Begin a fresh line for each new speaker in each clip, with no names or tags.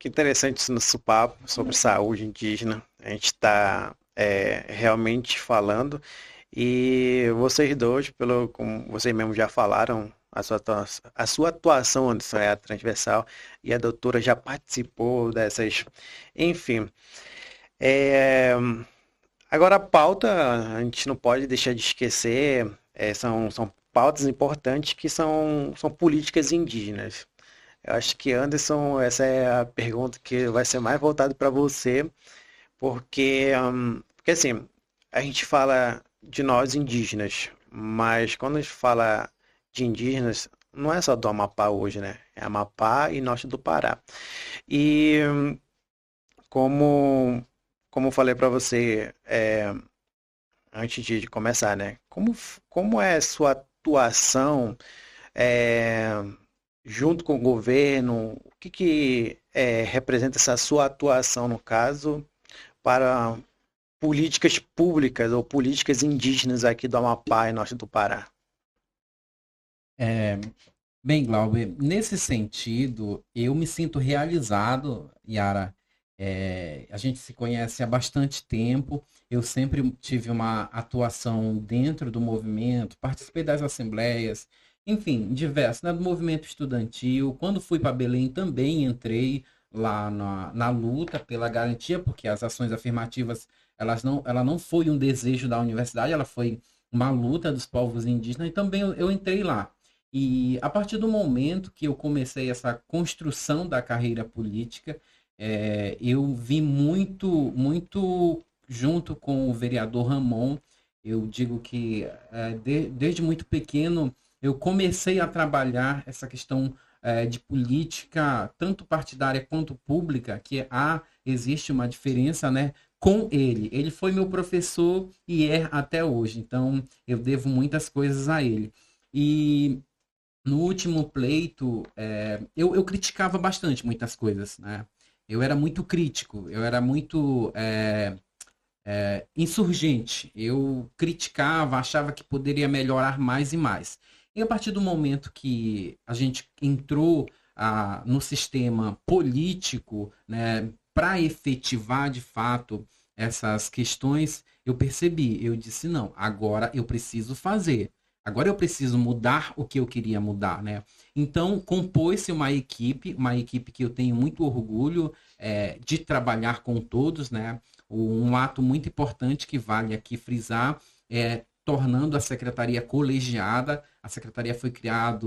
Que interessante esse nosso papo sobre saúde indígena. A gente está realmente falando e vocês dois, pelo como vocês mesmos já falaram, a sua atuação, Anderson, é transversal e a doutora já participou dessas. Enfim, é, agora a pauta a gente não pode deixar de esquecer, são pautas importantes que são políticas indígenas. Eu acho que, Anderson, essa é a pergunta que vai ser mais voltada para você, porque assim, a gente fala de nós indígenas, mas quando a gente fala de indígenas, não é só do Amapá hoje, né? É Amapá e norte do Pará. E como, como eu falei para você, antes de começar, né? Como é a sua atuação é, junto com o governo? O que representa essa sua atuação, no caso, para políticas públicas ou políticas indígenas aqui do Amapá e norte do Pará?
É, bem, Glauber, nesse sentido, eu me sinto realizado, Yara. A gente se conhece há bastante tempo. Eu sempre tive uma atuação dentro do movimento, participei das assembleias, enfim, diversos, né, do movimento estudantil. Quando fui para Belém, também entrei lá na luta pela garantia, porque as ações afirmativas, ela não foi um desejo da universidade, ela foi uma luta dos povos indígenas, e também eu entrei lá. E a partir do momento que eu comecei essa construção da carreira política, eu vi muito junto com o vereador Ramon. Eu digo que desde muito pequeno eu comecei a trabalhar essa questão de política, tanto partidária quanto pública, que existe uma diferença, né? Com ele. Ele foi meu professor e é até hoje. Então, eu devo muitas coisas a ele. E no último pleito, eu criticava bastante muitas coisas, né? Eu era muito crítico, eu era muito insurgente. Eu criticava, achava que poderia melhorar mais e mais. E a partir do momento que a gente entrou no sistema político, né, para efetivar de fato essas questões, eu percebi, eu disse, não, agora eu preciso fazer. Agora eu preciso mudar o que eu queria mudar, né? Então, compôs-se uma equipe que eu tenho muito orgulho de trabalhar com todos, né? Um ato muito importante que vale aqui frisar é tornando a secretaria colegiada. A secretaria foi criada,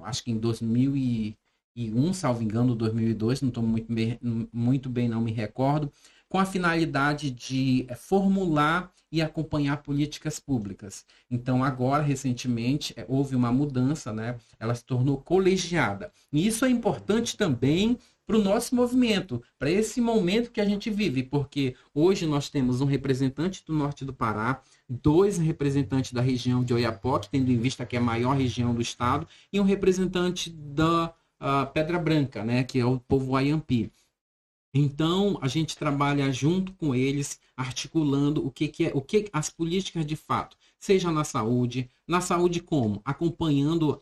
acho que em 2001, salvo engano, 2002, não estou muito bem, não me recordo, com a finalidade de formular e acompanhar políticas públicas. Então, agora, recentemente, houve uma mudança, né? Ela se tornou colegiada. E isso é importante também para o nosso movimento, para esse momento que a gente vive, porque hoje nós temos um representante do norte do Pará, dois representantes da região de Oiapoque, tendo em vista que é a maior região do estado, e um representante da Pedra Branca, né, que é o povo Ayampi. Então, a gente trabalha junto com eles, articulando o que as políticas de fato, seja na saúde como? Acompanhando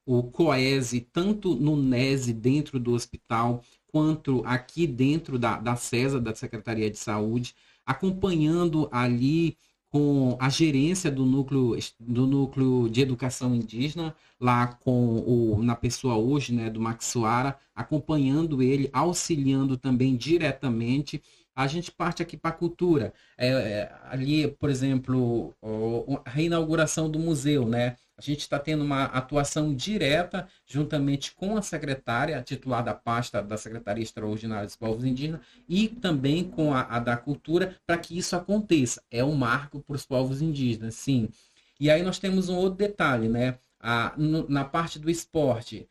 o COESE, tanto no NESE dentro do hospital, quanto aqui dentro da CESA, da Secretaria de Saúde, acompanhando ali com a gerência do núcleo de educação indígena, lá na pessoa hoje, né, do Maxuara, acompanhando ele, auxiliando também diretamente. A gente parte aqui para a cultura. Ali, por exemplo, a reinauguração do museu, né? A gente está tendo uma atuação direta, juntamente com a secretária, titular da pasta da Secretaria Extraordinária dos Povos Indígenas, e também com a da Cultura, para que isso aconteça. É um marco para os povos indígenas, sim. E aí nós temos um outro detalhe, né? Na parte do esporte,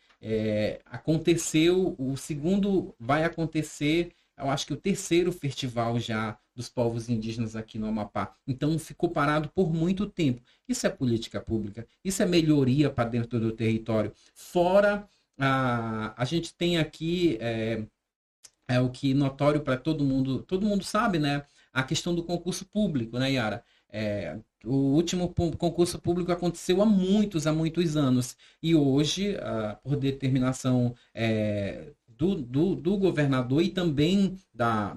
aconteceu, o segundo vai acontecer, eu acho que o terceiro festival já dos povos indígenas aqui no Amapá. Então ficou parado por muito tempo. Isso é política pública, isso é melhoria para dentro do território. Fora, a gente tem aqui o que notório para todo mundo sabe, né? A questão do concurso público, né, Yara? O último concurso público aconteceu há muitos anos. E hoje, por determinação do governador e também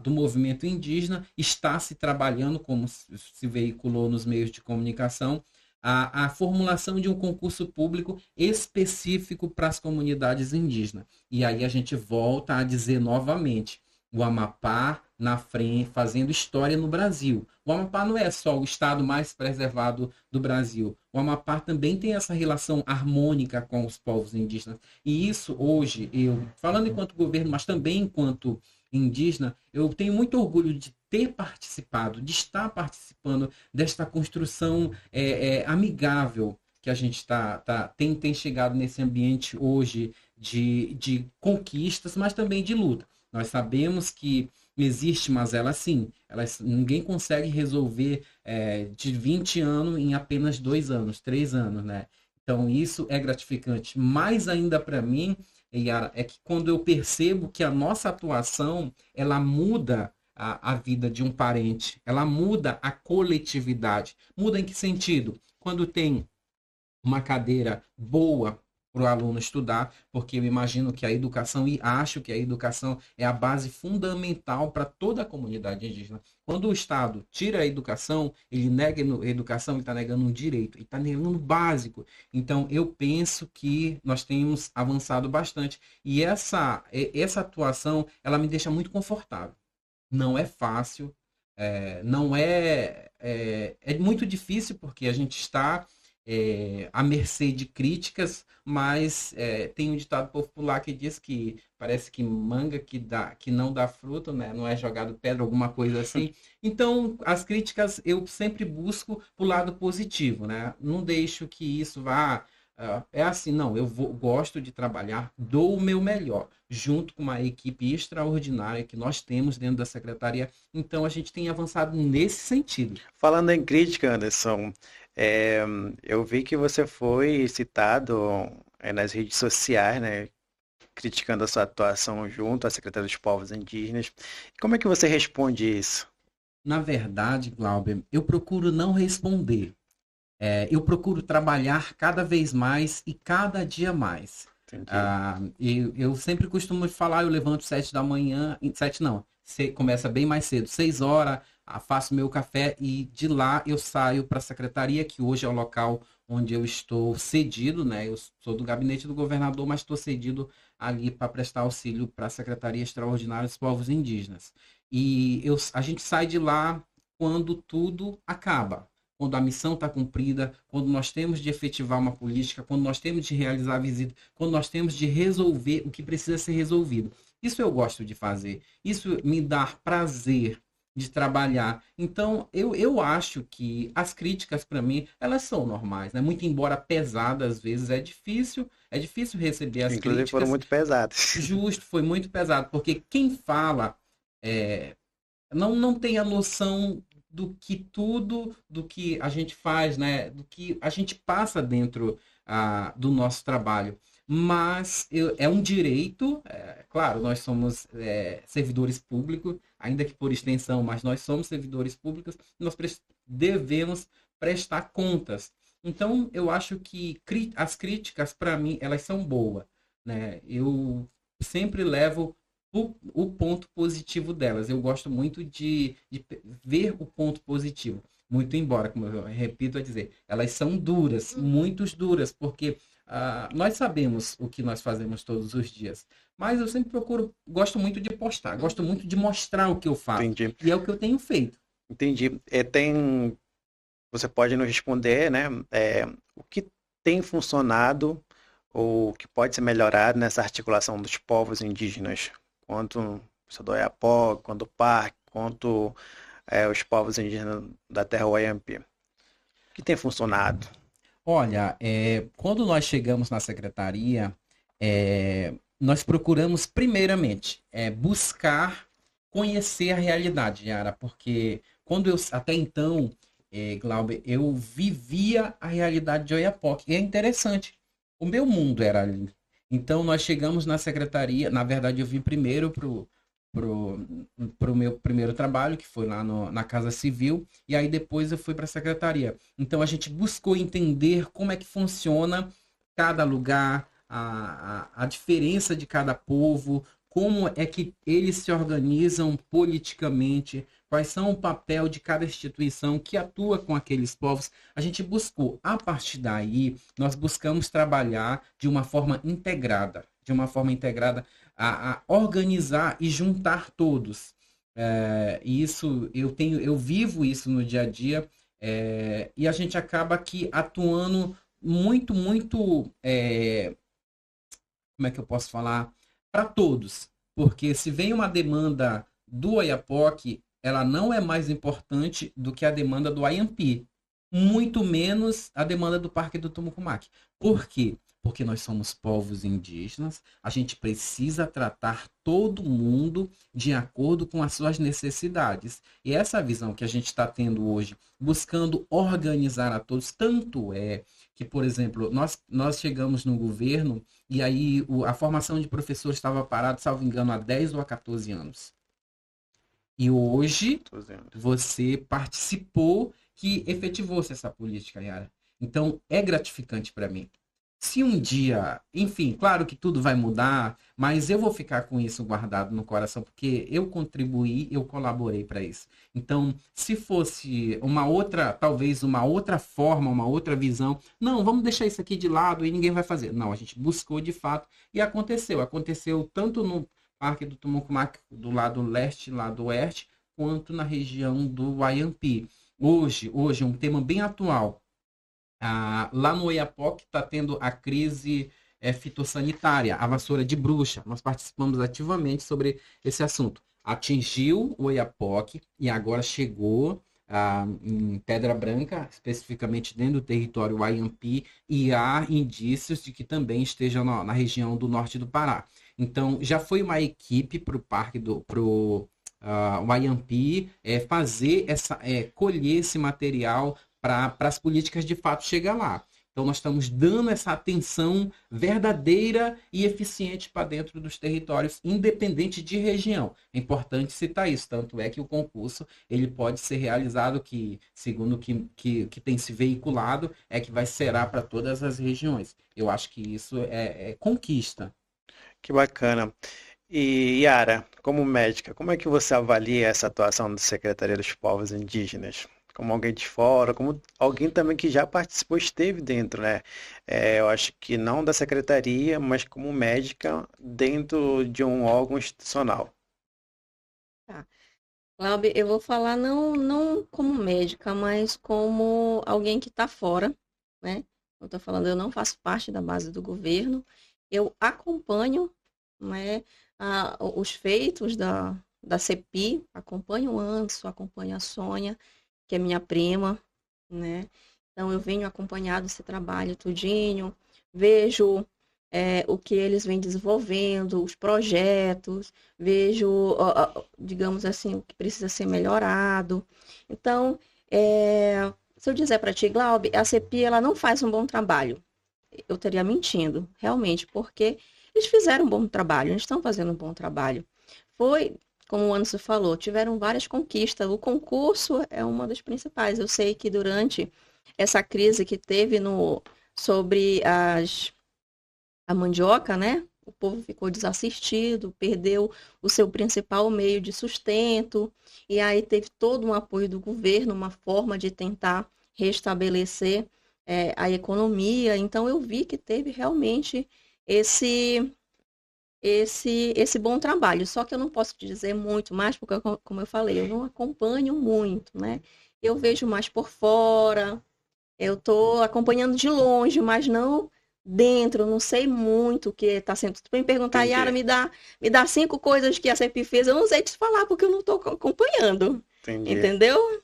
do movimento indígena está se trabalhando, como se veiculou nos meios de comunicação, a formulação de um concurso público específico para as comunidades indígenas. E aí a gente volta a dizer novamente, o Amapá na frente, fazendo história no Brasil. O Amapá não é só o estado mais preservado do Brasil. O Amapá também tem essa relação harmônica com os povos indígenas. E isso hoje, eu, falando enquanto governo, mas também enquanto indígena, eu tenho muito orgulho de ter participado, de estar participando desta construção amigável que a gente tem chegado nesse ambiente hoje de conquistas, mas também de luta. Nós sabemos que existe mazela sim. Ninguém consegue resolver de 20 anos em apenas 2 anos, 3 anos, né? Então isso é gratificante. Mais ainda para mim, Yara, é que quando eu percebo que a nossa atuação, ela muda a vida de um parente, ela muda a coletividade. Muda em que sentido? Quando tem uma cadeira boa para o aluno estudar, porque eu imagino que a educação, e acho que a educação é a base fundamental para toda a comunidade indígena. Quando o Estado tira a educação, ele nega a educação, ele está negando um direito, ele está negando um básico. Então, eu penso que nós temos avançado bastante. E essa atuação, ela me deixa muito confortável. Não é fácil, não é muito difícil, porque a gente está à mercê de críticas, mas tem um ditado popular que diz que parece que manga que não dá fruto, né? Não é jogado pedra, alguma coisa assim. Então, as críticas eu sempre busco o lado positivo, né? Não deixo que isso vá. É assim, não, gosto de trabalhar, dou o meu melhor, junto com uma equipe extraordinária que nós temos dentro da secretaria. Então, a gente tem avançado nesse sentido.
Falando em crítica, Anderson, é, eu vi que você foi citado nas redes sociais, né, criticando a sua atuação junto à Secretaria dos Povos Indígenas. Como é que você responde isso?
Na verdade, Glauber, eu procuro não responder. Eu procuro trabalhar cada vez mais e cada dia mais.
Entendi.
Eu sempre costumo falar, eu levanto 7 da manhã, 7 não, começa bem mais cedo, 6 horas, faço meu café e de lá eu saio para a secretaria, que hoje é o local onde eu estou cedido, né? Eu sou do gabinete do governador, mas estou cedido ali para prestar auxílio para a Secretaria Extraordinária dos Povos Indígenas. E a gente sai de lá quando tudo acaba, quando a missão está cumprida, quando nós temos de efetivar uma política, quando nós temos de realizar a visita, quando nós temos de resolver o que precisa ser resolvido. Isso eu gosto de fazer. Isso me dá prazer de trabalhar. Então, eu acho que as críticas, para mim, elas são normais, né? Muito embora pesadas, às vezes é difícil receber as
Inclusive foram
críticas.
muito pesadas.
Justo, foi muito pesado, porque quem fala não tem a noção do que a gente faz, né? Do que a gente passa dentro do nosso trabalho. Mas é um direito, claro, nós somos servidores públicos, ainda que por extensão, mas nós somos servidores públicos, nós devemos prestar contas. Então, eu acho que as críticas, para mim, elas são boas, né? Eu sempre levo o ponto positivo delas. Eu gosto muito de ver o ponto positivo. Muito embora, como eu repito a dizer, elas são duras, muito duras, porque nós sabemos o que nós fazemos todos os dias. Mas eu sempre gosto muito de postar, gosto muito de mostrar o que eu faço.
Entendi.
E é o que eu tenho feito.
Entendi. Você pode nos responder, né? O que tem funcionado ou o que pode ser melhorado nessa articulação dos povos indígenas, quanto do Oiapoque, quanto o Parque, quanto os povos indígenas da terra Wayampi. O que tem funcionado?
Olha, quando nós chegamos na secretaria, nós procuramos primeiramente buscar conhecer a realidade, Yara, porque até então, Glauber, eu vivia a realidade de Oiapoque. E é interessante, o meu mundo era ali. Então nós chegamos na secretaria, na verdade eu vim primeiro pro meu primeiro trabalho, que foi lá na Casa Civil, e aí depois eu fui para a secretaria. Então a gente buscou entender como é que funciona cada lugar, a diferença de cada povo, como é que eles se organizam politicamente, quais são o papel de cada instituição que atua com aqueles povos. A gente buscou, a partir daí, nós buscamos trabalhar de uma forma integrada, a organizar e juntar todos. E isso eu vivo isso no dia a dia, e a gente acaba aqui atuando muito, muito, como é que eu posso falar? Para todos. Porque se vem uma demanda do Oiapoque, ela não é mais importante do que a demanda do Ayampi. Muito menos a demanda do Parque do Tumucumaque. Por quê? Porque nós somos povos indígenas, a gente precisa tratar todo mundo de acordo com as suas necessidades. E essa visão que a gente está tendo hoje, buscando organizar a todos, tanto é que, por exemplo, nós chegamos no governo e aí a formação de professores estava parada, salvo engano, há 10 ou há 14 anos. E hoje você participou que efetivou-se essa política, Yara. Então, é gratificante para mim. Se um dia, enfim, claro que tudo vai mudar, mas eu vou ficar com isso guardado no coração, porque eu contribuí, eu colaborei para isso. Então, se fosse uma outra, talvez uma outra forma, uma outra visão, não, vamos deixar isso aqui de lado e ninguém vai fazer. Não, a gente buscou de fato e aconteceu. Aconteceu tanto no Parque do Tumucumaque, do lado leste, lado oeste, quanto na região do Ayampi. Hoje, um tema bem atual. Lá no Oiapoque está tendo a crise fitossanitária, a vassoura de bruxa. Nós participamos ativamente sobre esse assunto. Atingiu o Oiapoque e agora chegou em Pedra Branca, especificamente dentro do território Ayampi, e há indícios de que também esteja na região do norte do Pará. Então, já foi uma equipe para o parque pro Ayampi fazer colher esse material para as políticas de fato chegar lá. Então, nós estamos dando essa atenção verdadeira e eficiente para dentro dos territórios, independente de região. É importante citar isso, tanto é que o concurso ele pode ser realizado, que, segundo o que tem se veiculado, que vai ser para todas as regiões. Eu acho que isso é conquista.
Que bacana. E Yara, como médica, como é que você avalia essa atuação da Secretaria dos Povos Indígenas? Como alguém de fora, como alguém também que já participou, esteve dentro, né? Eu acho que não da secretaria, mas como médica dentro de um órgão institucional.
Tá. Cláudia, eu vou falar não como médica, mas como alguém que está fora, né? Eu estou falando, eu não faço parte da base do governo, eu acompanho, né, os feitos da CEPI, acompanho o Anderson, acompanho a Sônia, que é minha prima, né? Então eu venho acompanhado esse trabalho tudinho, vejo o que eles vêm desenvolvendo, os projetos, vejo, digamos assim, o que precisa ser melhorado. Então, se eu dizer para ti, Glaube, a CEPI ela não faz um bom trabalho. Eu estaria mentindo, realmente, porque eles fizeram um bom trabalho, eles estão fazendo um bom trabalho. Foi, como o Anderson falou, tiveram várias conquistas. O concurso é uma das principais. Eu sei que durante essa crise que teve sobre a mandioca, né? O povo ficou desassistido, perdeu o seu principal meio de sustento, e aí teve todo um apoio do governo, uma forma de tentar restabelecer a economia. Então eu vi que teve realmente esse bom trabalho. Só que eu não posso te dizer muito mais, porque, como eu falei, eu não acompanho muito, né? Eu vejo mais por fora, eu estou acompanhando de longe, mas não dentro, não sei muito o que está sendo. Se tu me perguntar, Yara, me dá 5 coisas que a CEPI fez, eu não sei te falar, porque eu não estou acompanhando.
Entendi.
Entendeu?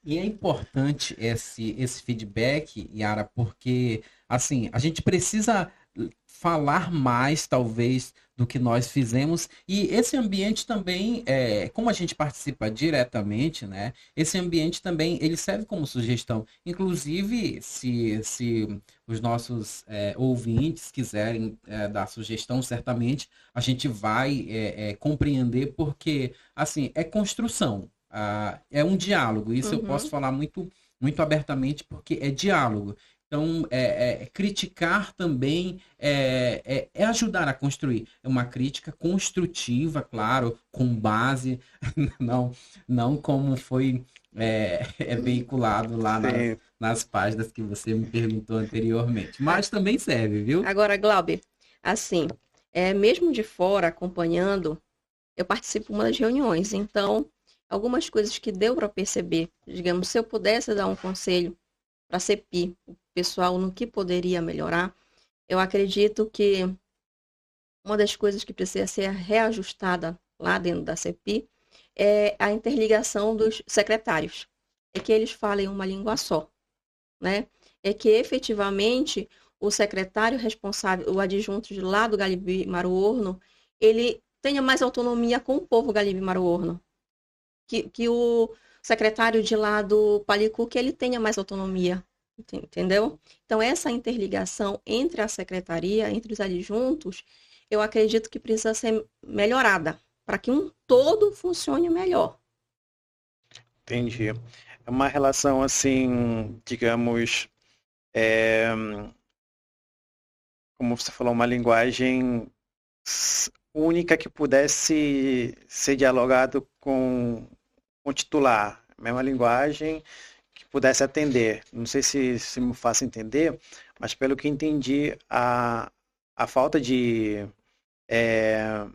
E é importante esse feedback, Yara, porque assim, a gente precisa falar mais, talvez, do que nós fizemos. E esse ambiente também, como a gente participa diretamente, né? Esse ambiente também, ele serve como sugestão. Inclusive, se os nossos ouvintes quiserem dar sugestão, certamente a gente vai compreender, porque, assim, é construção. É um diálogo. Isso eu posso falar muito, muito abertamente, porque é diálogo. Então, criticar também é ajudar a construir. É uma crítica construtiva, claro, com base, não, não como foi veiculado lá
Sim,
nas páginas que você me perguntou anteriormente. Mas também serve, viu?
Agora, Glauber, assim, mesmo de fora, acompanhando, eu participo de uma das reuniões, então, algumas coisas que deu para perceber, digamos, se eu pudesse dar um conselho para a CEPI, o pessoal no que poderia melhorar, eu acredito que uma das coisas que precisa ser reajustada lá dentro da CEPI é a interligação dos secretários. É que eles falem uma língua só, né? É que efetivamente o secretário responsável, o adjunto de lá do Galibe Maruorno, ele tenha mais autonomia com o povo Galibe Maruorno. Que o secretário de lá do Palicu, que ele tenha mais autonomia, entendeu? Então, essa interligação entre a secretaria, entre os adjuntos, eu acredito que precisa ser melhorada, para que um todo funcione melhor.
entendi. É uma relação assim, digamos, é, como você falou, uma linguagem única que pudesse ser dialogado com o titular, a mesma linguagem que pudesse atender. Não sei se me faço entender, mas pelo que entendi, a falta é,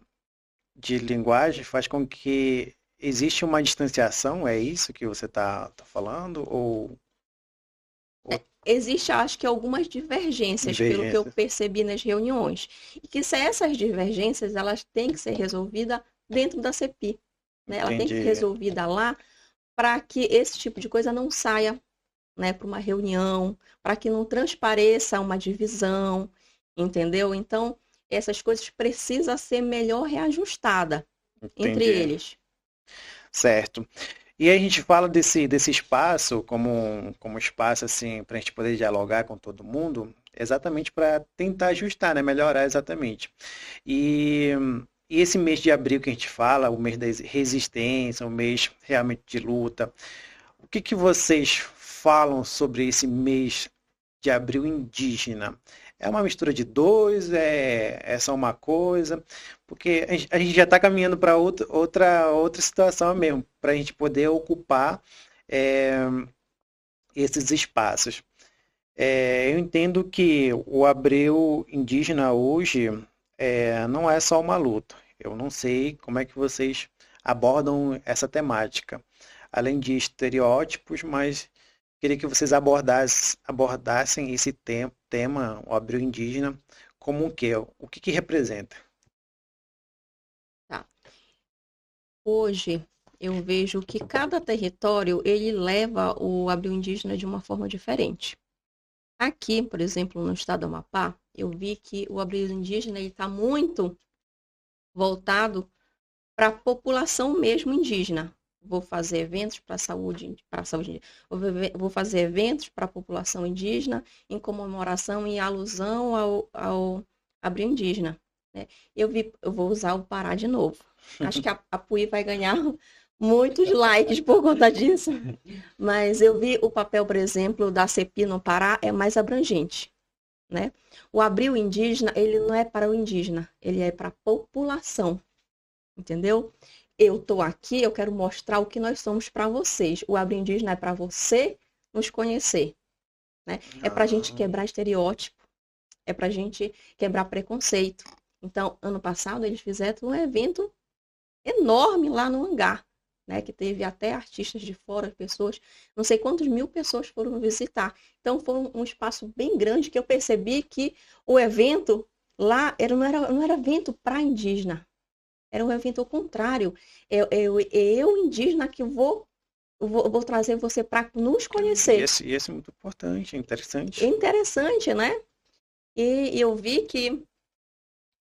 de linguagem faz com que existe uma distanciação, é isso que você está falando? Ou
Existe, acho que, algumas divergências, pelo que eu
divergência?
percebi nas reuniões. E que se essas divergências, elas têm que ser resolvidas dentro da CEPI. Né? Ela tem que ser
Entendi.
resolvida lá para que esse tipo de coisa não saia, né, para uma reunião, para que não transpareça uma divisão, entendeu? Então, essas coisas precisam ser melhor reajustada entre
Entendi.
eles.
Certo. E aí a gente fala desse espaço como espaço assim para a gente poder dialogar com todo mundo, exatamente para tentar ajustar, né? Melhorar exatamente. E, e esse mês de abril que a gente fala, o mês da resistência, o mês realmente de luta, o que que vocês falam sobre esse mês de abril indígena? É uma mistura de dois? É só uma coisa? Porque a gente já está caminhando para outra situação mesmo, para a gente poder ocupar é, esses espaços. Eu entendo que o abril indígena hoje não é só uma luta. Eu não sei como é que vocês abordam essa temática. Além de estereótipos, mas queria que vocês abordassem esse tema, o abril indígena, como o quê? O que que representa?
Tá? Hoje, eu vejo que cada território, ele leva o abril indígena de uma forma diferente. Aqui, por exemplo, no estado do Amapá, eu vi que o abril indígena está muito voltado para a população mesmo indígena. Vou fazer eventos para a saúde, vou fazer eventos para a população indígena em comemoração e alusão ao abril indígena. Né? Eu vou usar o Pará de novo. Acho que a Puí vai ganhar muitos likes por conta disso. Mas eu vi o papel, por exemplo, da CEPI no Pará é mais abrangente. Né? O abril indígena, ele não é para o indígena, ele é para a população. Entendeu? Eu estou aqui, eu quero mostrar o que nós somos para vocês. O abril indígena é para você nos conhecer. Né? É para a gente
Ah,
quebrar estereótipo, é para a gente quebrar preconceito. Então, ano passado, eles fizeram um evento enorme lá no hangar, né? Que teve até artistas de fora, pessoas, não sei quantas mil pessoas foram visitar. Então, foi um espaço bem grande que eu percebi que o evento lá não era evento para indígena. Era um evento ao contrário. Eu indígena, que vou trazer você para nos
e
conhecer.
esse é muito importante,
É
interessante.
interessante, né? E eu vi que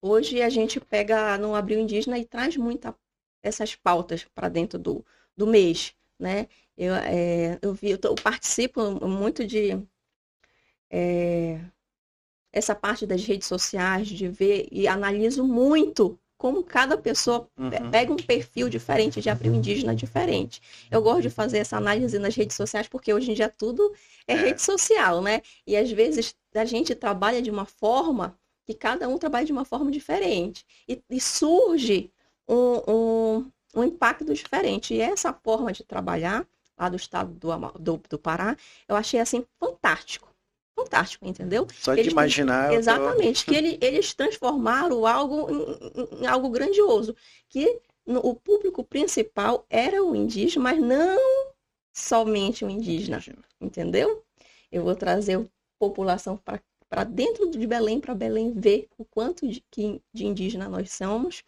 hoje a gente pega no Abril Indígena e traz essas pautas para dentro do mês, né? Eu participo muito de essa parte das redes sociais, de ver e analiso muito como cada pessoa pega um perfil diferente de afro-indígena diferente. Eu gosto de fazer essa análise nas redes sociais, porque hoje em dia tudo é rede social, né? E às vezes a gente trabalha de uma forma que cada um trabalha de uma forma diferente. E surge um impacto diferente. E essa forma de trabalhar lá do estado do Pará, eu achei assim fantástico. Fantástico, entendeu?
Só de imaginar.
Exatamente, que eles transformaram algo em algo grandioso. Que o público principal era o indígena, mas não somente o indígena, entendeu? Eu vou trazer a população para dentro de Belém, para Belém ver o quanto de indígena nós somos,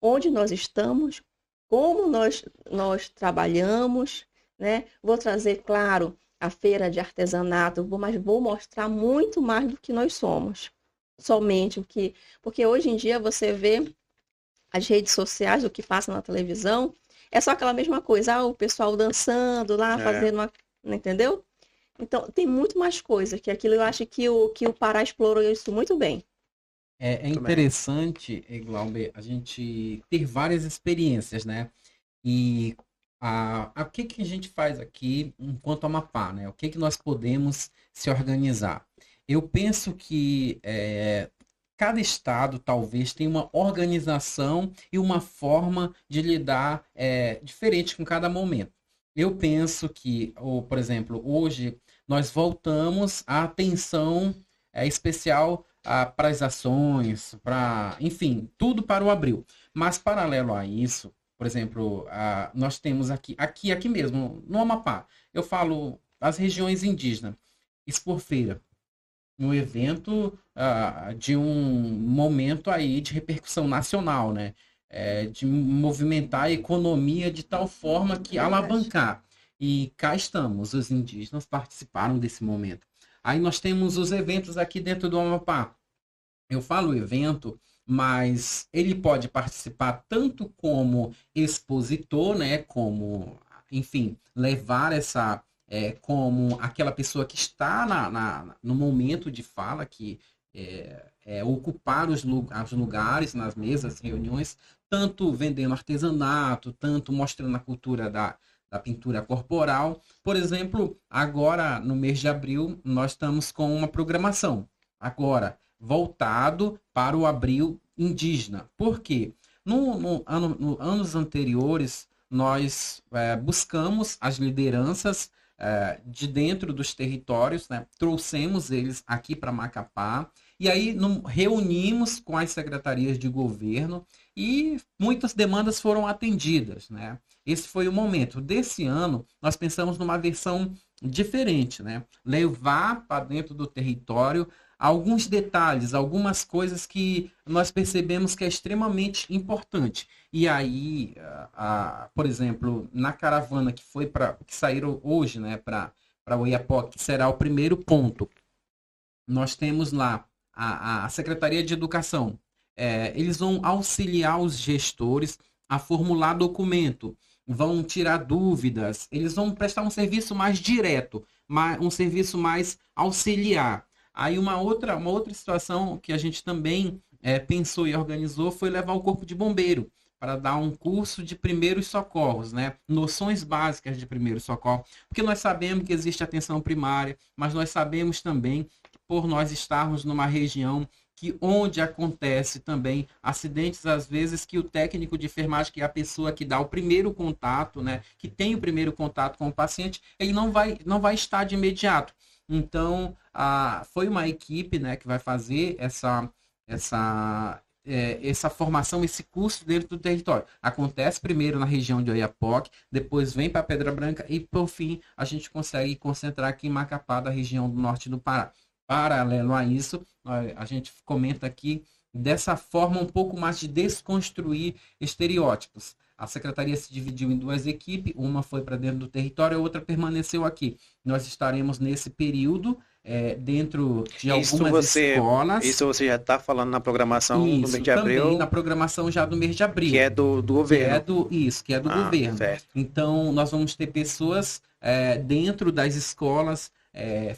onde nós estamos, como nós trabalhamos, né? Vou trazer, claro, a feira de artesanato, mas vou mostrar muito mais do que nós somos. Somente porque hoje em dia você vê as redes sociais, o que passa na televisão, é só aquela mesma coisa, o pessoal dançando lá, fazendo uma, entendeu? Então, tem muito mais coisa que aquilo. Eu acho que o Pará explorou isso muito bem.
É interessante, Glauber, a gente ter várias experiências, né? E o que a gente faz aqui enquanto Amapá, né? O que nós podemos se organizar? Eu penso que cada estado talvez tenha uma organização e uma forma de lidar diferente com cada momento. Eu penso que, por exemplo, hoje nós voltamos a atenção especial para as ações, enfim, tudo para o abril. Mas paralelo a isso, por exemplo, nós temos aqui mesmo, no Amapá, eu falo as regiões indígenas, Expofeira, um evento de um momento aí de repercussão nacional, né? De movimentar a economia de tal forma que alavancar. E cá estamos, os indígenas participaram desse momento. Aí nós temos os eventos aqui dentro do Amapá. Eu falo evento, mas ele pode participar tanto como expositor, né? Como, enfim, levar como aquela pessoa que está no momento de fala, que ocupar os lugares nas mesas, reuniões, tanto vendendo artesanato, tanto mostrando a cultura da pintura corporal. Por exemplo, agora no mês de abril, nós estamos com uma programação, agora voltado para o abril indígena. Por quê? No anos anteriores, nós buscamos as lideranças de dentro dos territórios, né? Trouxemos eles aqui para Macapá, e aí reunimos com as secretarias de governo e muitas demandas foram atendidas, né? Esse foi o momento. Desse ano, nós pensamos numa versão diferente, né? Levar para dentro do território alguns detalhes, algumas coisas que nós percebemos que é extremamente importante. E aí, por exemplo, na caravana que saíram hoje, né, para Oiapoque, que será o primeiro ponto, nós temos lá a Secretaria de Educação. Eles vão auxiliar os gestores a formular documento, vão tirar dúvidas, eles vão prestar um serviço mais direto, um serviço mais auxiliar. Aí uma outra situação que a gente também pensou e organizou foi levar o corpo de bombeiro para dar um curso de primeiros socorros, né? Noções básicas de primeiros socorros, porque nós sabemos que existe atenção primária, mas nós sabemos também que por nós estarmos numa região onde acontece também acidentes, às vezes, que o técnico de enfermagem, que é a pessoa que dá o primeiro contato, né? Que tem o primeiro contato com o paciente, ele não vai estar de imediato. Então, foi uma equipe, né, que vai fazer essa formação, esse curso dentro do território. Acontece primeiro na região de Oiapoque, depois vem para Pedra Branca e, por fim, a gente consegue concentrar aqui em Macapá, da região do norte do Pará. Paralelo a isso, a gente comenta aqui dessa forma um pouco mais de desconstruir estereótipos. A secretaria se dividiu em duas equipes, uma foi para dentro do território, a outra permaneceu aqui. Nós estaremos nesse período dentro de algumas escolas.
Isso você já está falando na programação do mês de abril?
Também na programação já do mês de abril.
Que é do governo.
Que é do governo.
Certo.
Então, nós vamos ter pessoas dentro das escolas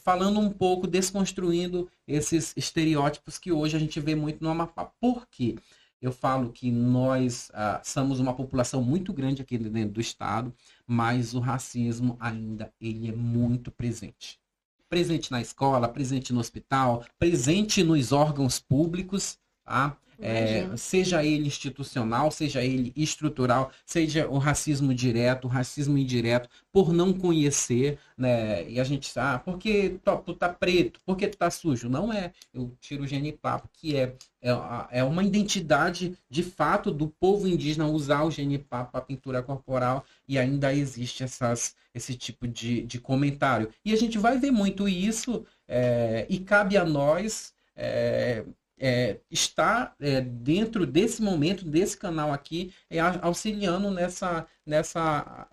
falando um pouco, desconstruindo esses estereótipos que hoje a gente vê muito no Amapá. Por quê? Eu falo que nós somos uma população muito grande aqui dentro do estado, mas o racismo ainda ele é muito presente. Presente na escola, presente no hospital, presente nos órgãos públicos, tá?
Imagino.
Seja ele institucional, seja ele estrutural, seja o racismo direto, o racismo indireto, por não conhecer, né? E a gente, porque tu tá preto, porque tu tá sujo? Não é. Eu tiro o genipapo, que é uma identidade de fato do povo indígena usar o genipapo para pintura corporal e ainda existe esse tipo de comentário. E a gente vai ver muito isso e cabe a nós estar dentro desse momento, desse canal aqui, auxiliando nessa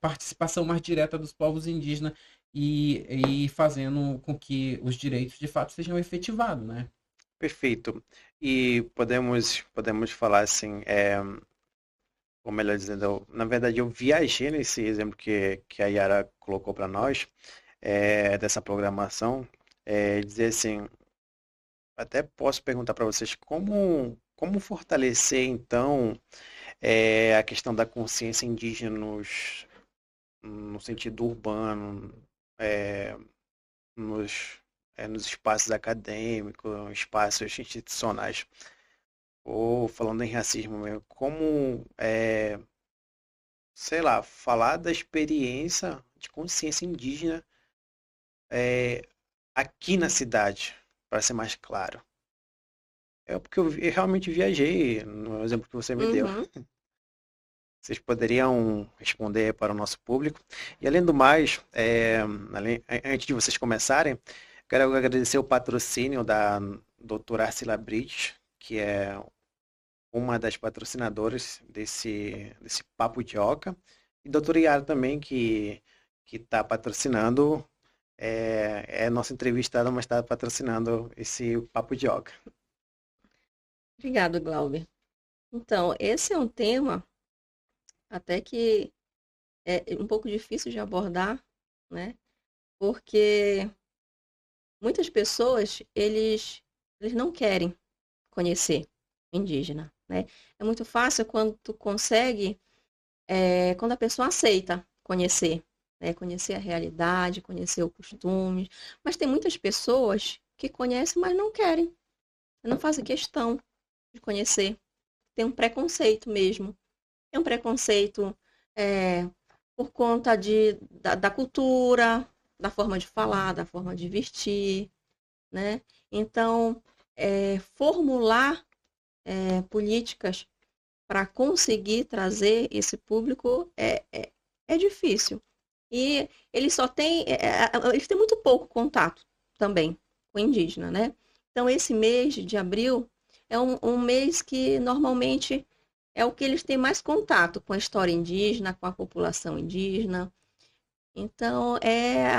participação mais direta dos povos indígenas e fazendo com que os direitos de fato sejam efetivados, né?
Perfeito. E podemos falar assim, ou melhor dizendo, na verdade eu viajei nesse exemplo que a Yara colocou para nós, dessa programação, dizer assim, até posso perguntar para vocês como fortalecer então a questão da consciência indígena no sentido urbano, é, nos espaços acadêmicos, espaços institucionais, ou falando em racismo mesmo, sei lá, falar da experiência de consciência indígena aqui na cidade, para ser mais claro. É porque eu realmente viajei, no exemplo que você me deu.
Uhum.
Vocês poderiam responder para o nosso público. E além do mais, antes de vocês começarem, quero agradecer o patrocínio da doutora Arcila Brites, que é uma das patrocinadoras desse Papo de Oca. E doutora Yara também, que está patrocinando, é nossa entrevistada, mas está patrocinando esse Papo de Oca.
Obrigado, Glauber. Então, esse é um tema até que é um pouco difícil de abordar, né? Porque muitas pessoas, eles não querem conhecer o indígena, né? É muito fácil quando tu consegue, quando a pessoa aceita conhecer, né? Conhecer a realidade, conhecer o costume. Mas tem muitas pessoas que conhecem, mas não querem. Não fazem questão de conhecer. Tem um preconceito mesmo. É um preconceito por conta da cultura, da forma de falar, da forma de vestir, né? Então, formular políticas para conseguir trazer esse público é difícil. E eles eles têm muito pouco contato também com o indígena, né? Então, esse mês de abril é um mês que normalmente é o que eles têm mais contato com a história indígena, com a população indígena. Então,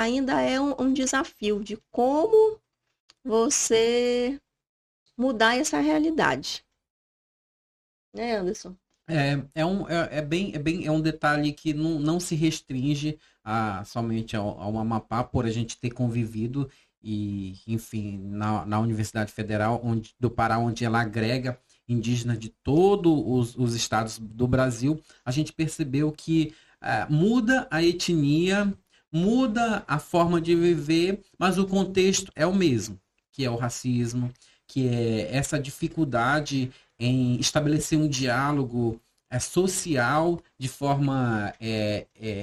ainda é um desafio de como você mudar essa realidade. Né, Anderson?
É um detalhe que não se restringe somente ao Amapá, por a gente ter convivido e, enfim, na Universidade Federal do Pará, onde ela agrega indígenas de todos os estados do Brasil, a gente percebeu que muda a etnia, muda a forma de viver, mas o contexto é o mesmo, que é o racismo, que é essa dificuldade em estabelecer um diálogo social de forma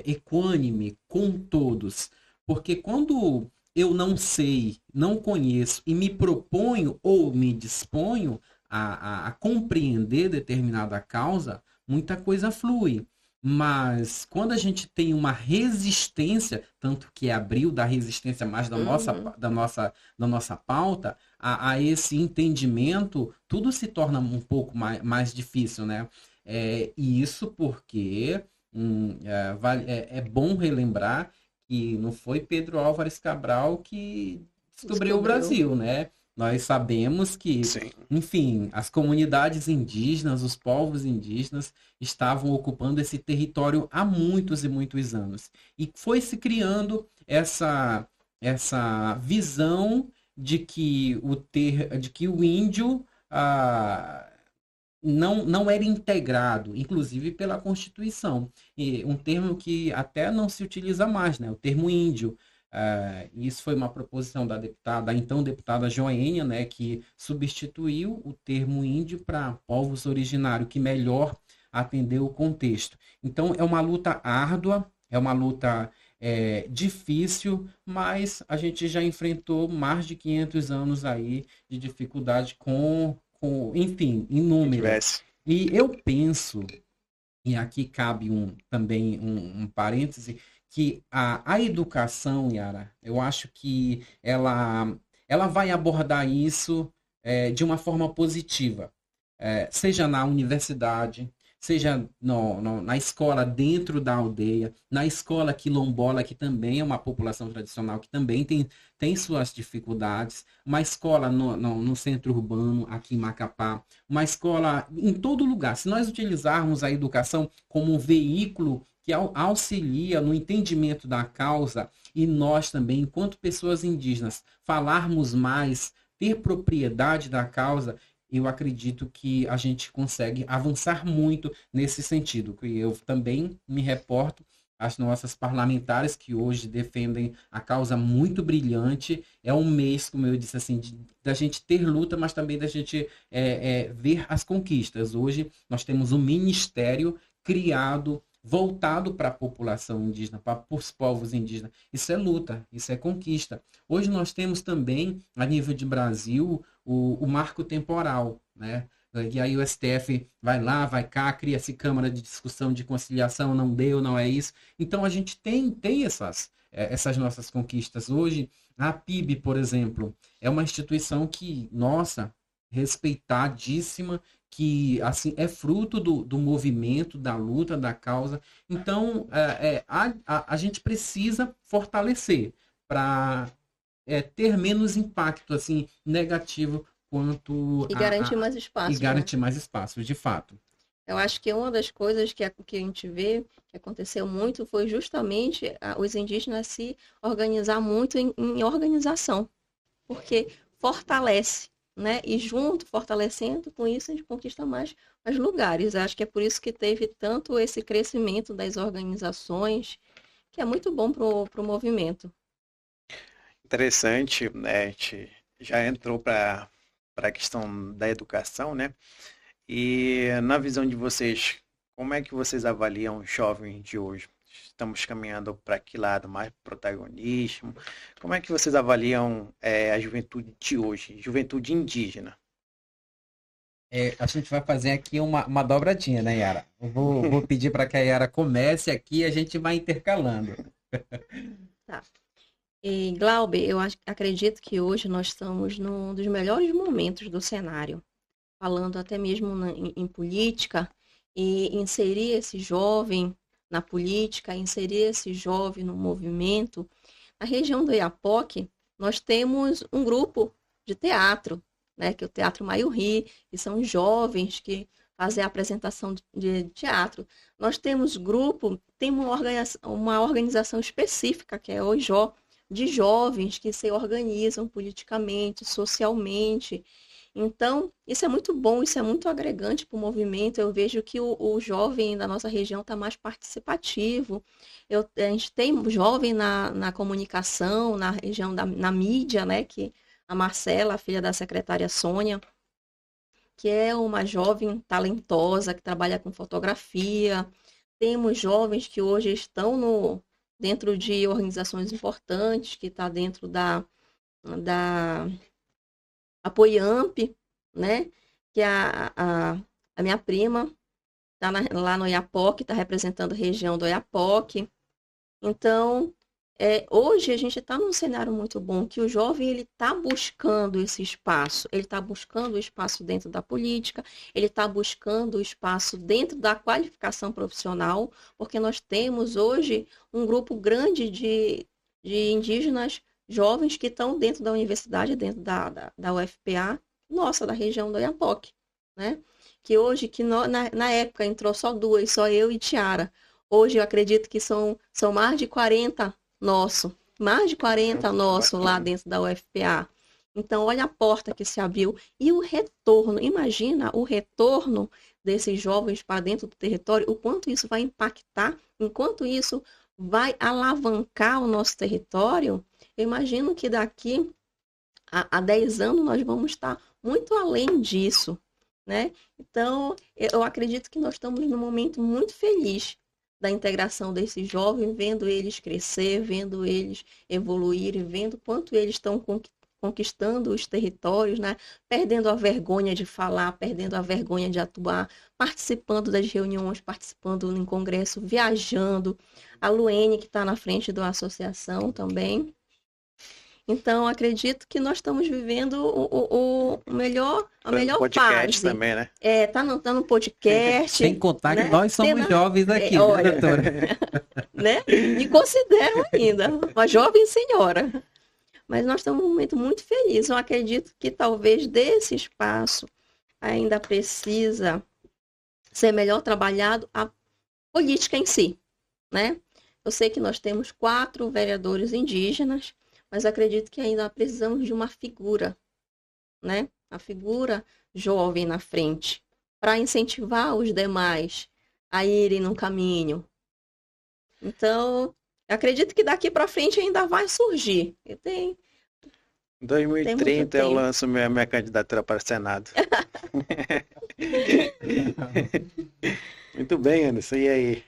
equânime com todos. Porque quando eu não sei, não conheço e me proponho ou me disponho a compreender determinada causa, muita coisa flui. Mas quando a gente tem uma resistência, tanto que abriu da resistência mais
Uhum.
da nossa pauta, a esse entendimento, tudo se torna um pouco mais difícil, né? E isso porque é bom relembrar que não foi Pedro Álvares Cabral que descobriu o
Descobriu.
Brasil, né? Nós sabemos que,
Sim.
enfim, as comunidades indígenas, os povos indígenas estavam ocupando esse território há muitos e muitos anos. E foi se criando essa visão de que o índio não era integrado, inclusive pela Constituição. E um termo que até não se utiliza mais, né? O termo índio. Isso foi uma proposição da então deputada Joênia, né, que substituiu o termo índio para povos originários, que melhor atendeu o contexto. Então, é uma luta árdua, é uma luta difícil, mas a gente já enfrentou mais de 500 anos aí de dificuldade enfim, inúmeras.
Tivesse.
E eu penso, e aqui cabe também um parêntese, que a educação, Yara, eu acho que ela vai abordar isso de uma forma positiva, seja na universidade, seja na escola dentro da aldeia, na escola quilombola, que também é uma população tradicional, que também tem suas dificuldades, uma escola no centro urbano, aqui em Macapá, uma escola em todo lugar. Se nós utilizarmos a educação como um veículo que auxilia no entendimento da causa, e nós também, enquanto pessoas indígenas, falarmos mais, ter propriedade da causa, eu acredito que a gente consegue avançar muito nesse sentido. E eu também me reporto às nossas parlamentares que hoje defendem a causa muito brilhante. É um mês, como eu disse assim, da gente ter luta, mas também da gente ver as conquistas. Hoje nós temos um ministério criado, voltado para a população indígena, para os povos indígenas. Isso é luta, isso é conquista. Hoje nós temos também, a nível de Brasil, o marco temporal, né? E aí o STF vai lá, vai cá, cria-se Câmara de Discussão de Conciliação, não deu, não é isso. Então a gente tem essas nossas conquistas. Hoje, a PIB, por exemplo, é uma instituição que, nossa, respeitadíssima, que assim é fruto do movimento, da luta, da causa. Então, a gente precisa fortalecer para ter menos impacto assim negativo quanto
E garantir mais espaço,
e garantir mais espaço, de fato.
Eu acho que uma das coisas que a gente vê que aconteceu muito foi justamente os indígenas se organizar muito em organização, porque fortalece, né? E junto, fortalecendo, com isso a gente conquista mais lugares. Acho que é por isso que teve tanto esse crescimento das organizações, que é muito bom para o movimento.
Interessante, né? A gente já entrou para a questão da educação, né? E na visão de vocês, como é que vocês avaliam os jovens de hoje? Estamos caminhando para que lado? Mais protagonismo? Como é que vocês avaliam a juventude de hoje, juventude indígena?
A gente vai fazer aqui uma dobradinha, né, Yara? Eu vou pedir para que a Yara comece aqui e a gente vai intercalando.
Tá. E, Glaube, eu acredito que hoje nós estamos num dos melhores momentos do cenário, falando até mesmo em política, e inserir esse jovem na política, inserir esse jovem no movimento. Na região do Oiapoque, nós temos um grupo de teatro, né, que é o Teatro Maiuri, que são jovens que fazem a apresentação de teatro. Nós temos tem uma organização específica, que é o OIJó, de jovens que se organizam politicamente, socialmente. Então, isso é muito bom, isso é muito agregante para o movimento. Eu vejo que o jovem da nossa região está mais participativo. A gente tem jovem na comunicação, na região na mídia, né? Que a Marcela, a filha da secretária Sônia, que é uma jovem talentosa, que trabalha com fotografia. Temos jovens que hoje estão dentro de organizações importantes, que está dentro da Apoiamp, né? Que a minha prima está lá no Oiapoque, está representando a região do Oiapoque. Então, hoje a gente está num cenário muito bom, que o jovem ele está buscando esse espaço, ele está buscando o espaço dentro da política, ele está buscando o espaço dentro da qualificação profissional, porque nós temos hoje um grupo grande de indígenas jovens que estão dentro da universidade, dentro da UFPA, nossa, da região do Oiapoque, né? Que hoje, na época, entrou só duas, só eu e Tiara. Hoje eu acredito que são mais de 40 mais de 40 nossos lá dentro da UFPA. Então, olha a porta que se abriu. E o retorno, imagina o retorno desses jovens para dentro do território, o quanto isso vai impactar, enquanto isso vai alavancar o nosso território. Eu imagino que daqui a 10 anos nós vamos estar muito além disso, né? Então, eu acredito que nós estamos num momento muito feliz da integração desses jovens, vendo eles crescer, vendo eles evoluir, vendo quanto eles estão conquistando os territórios, né? Perdendo a vergonha de falar, perdendo a vergonha de atuar, participando das reuniões, participando em congresso, viajando. A Luene, que está na frente da associação também. Então, acredito que nós estamos vivendo a melhor
podcast
fase.
também, né?
Tá no podcast.
Sem contar
né?
que nós somos jovens aqui,
olha,
né, doutora?
Né? Me considero ainda uma jovem senhora. Mas nós estamos num momento muito feliz. Eu acredito que talvez desse espaço ainda precisa ser melhor trabalhado a política em si, né? Eu sei que nós temos 4 vereadores indígenas, mas acredito que ainda precisamos de uma figura, né? A figura jovem na frente, para incentivar os demais a irem no caminho. Então, acredito que daqui para frente ainda vai surgir. E tem
2030 eu lanço minha candidatura para o Senado. Muito bem, Anderson. E aí?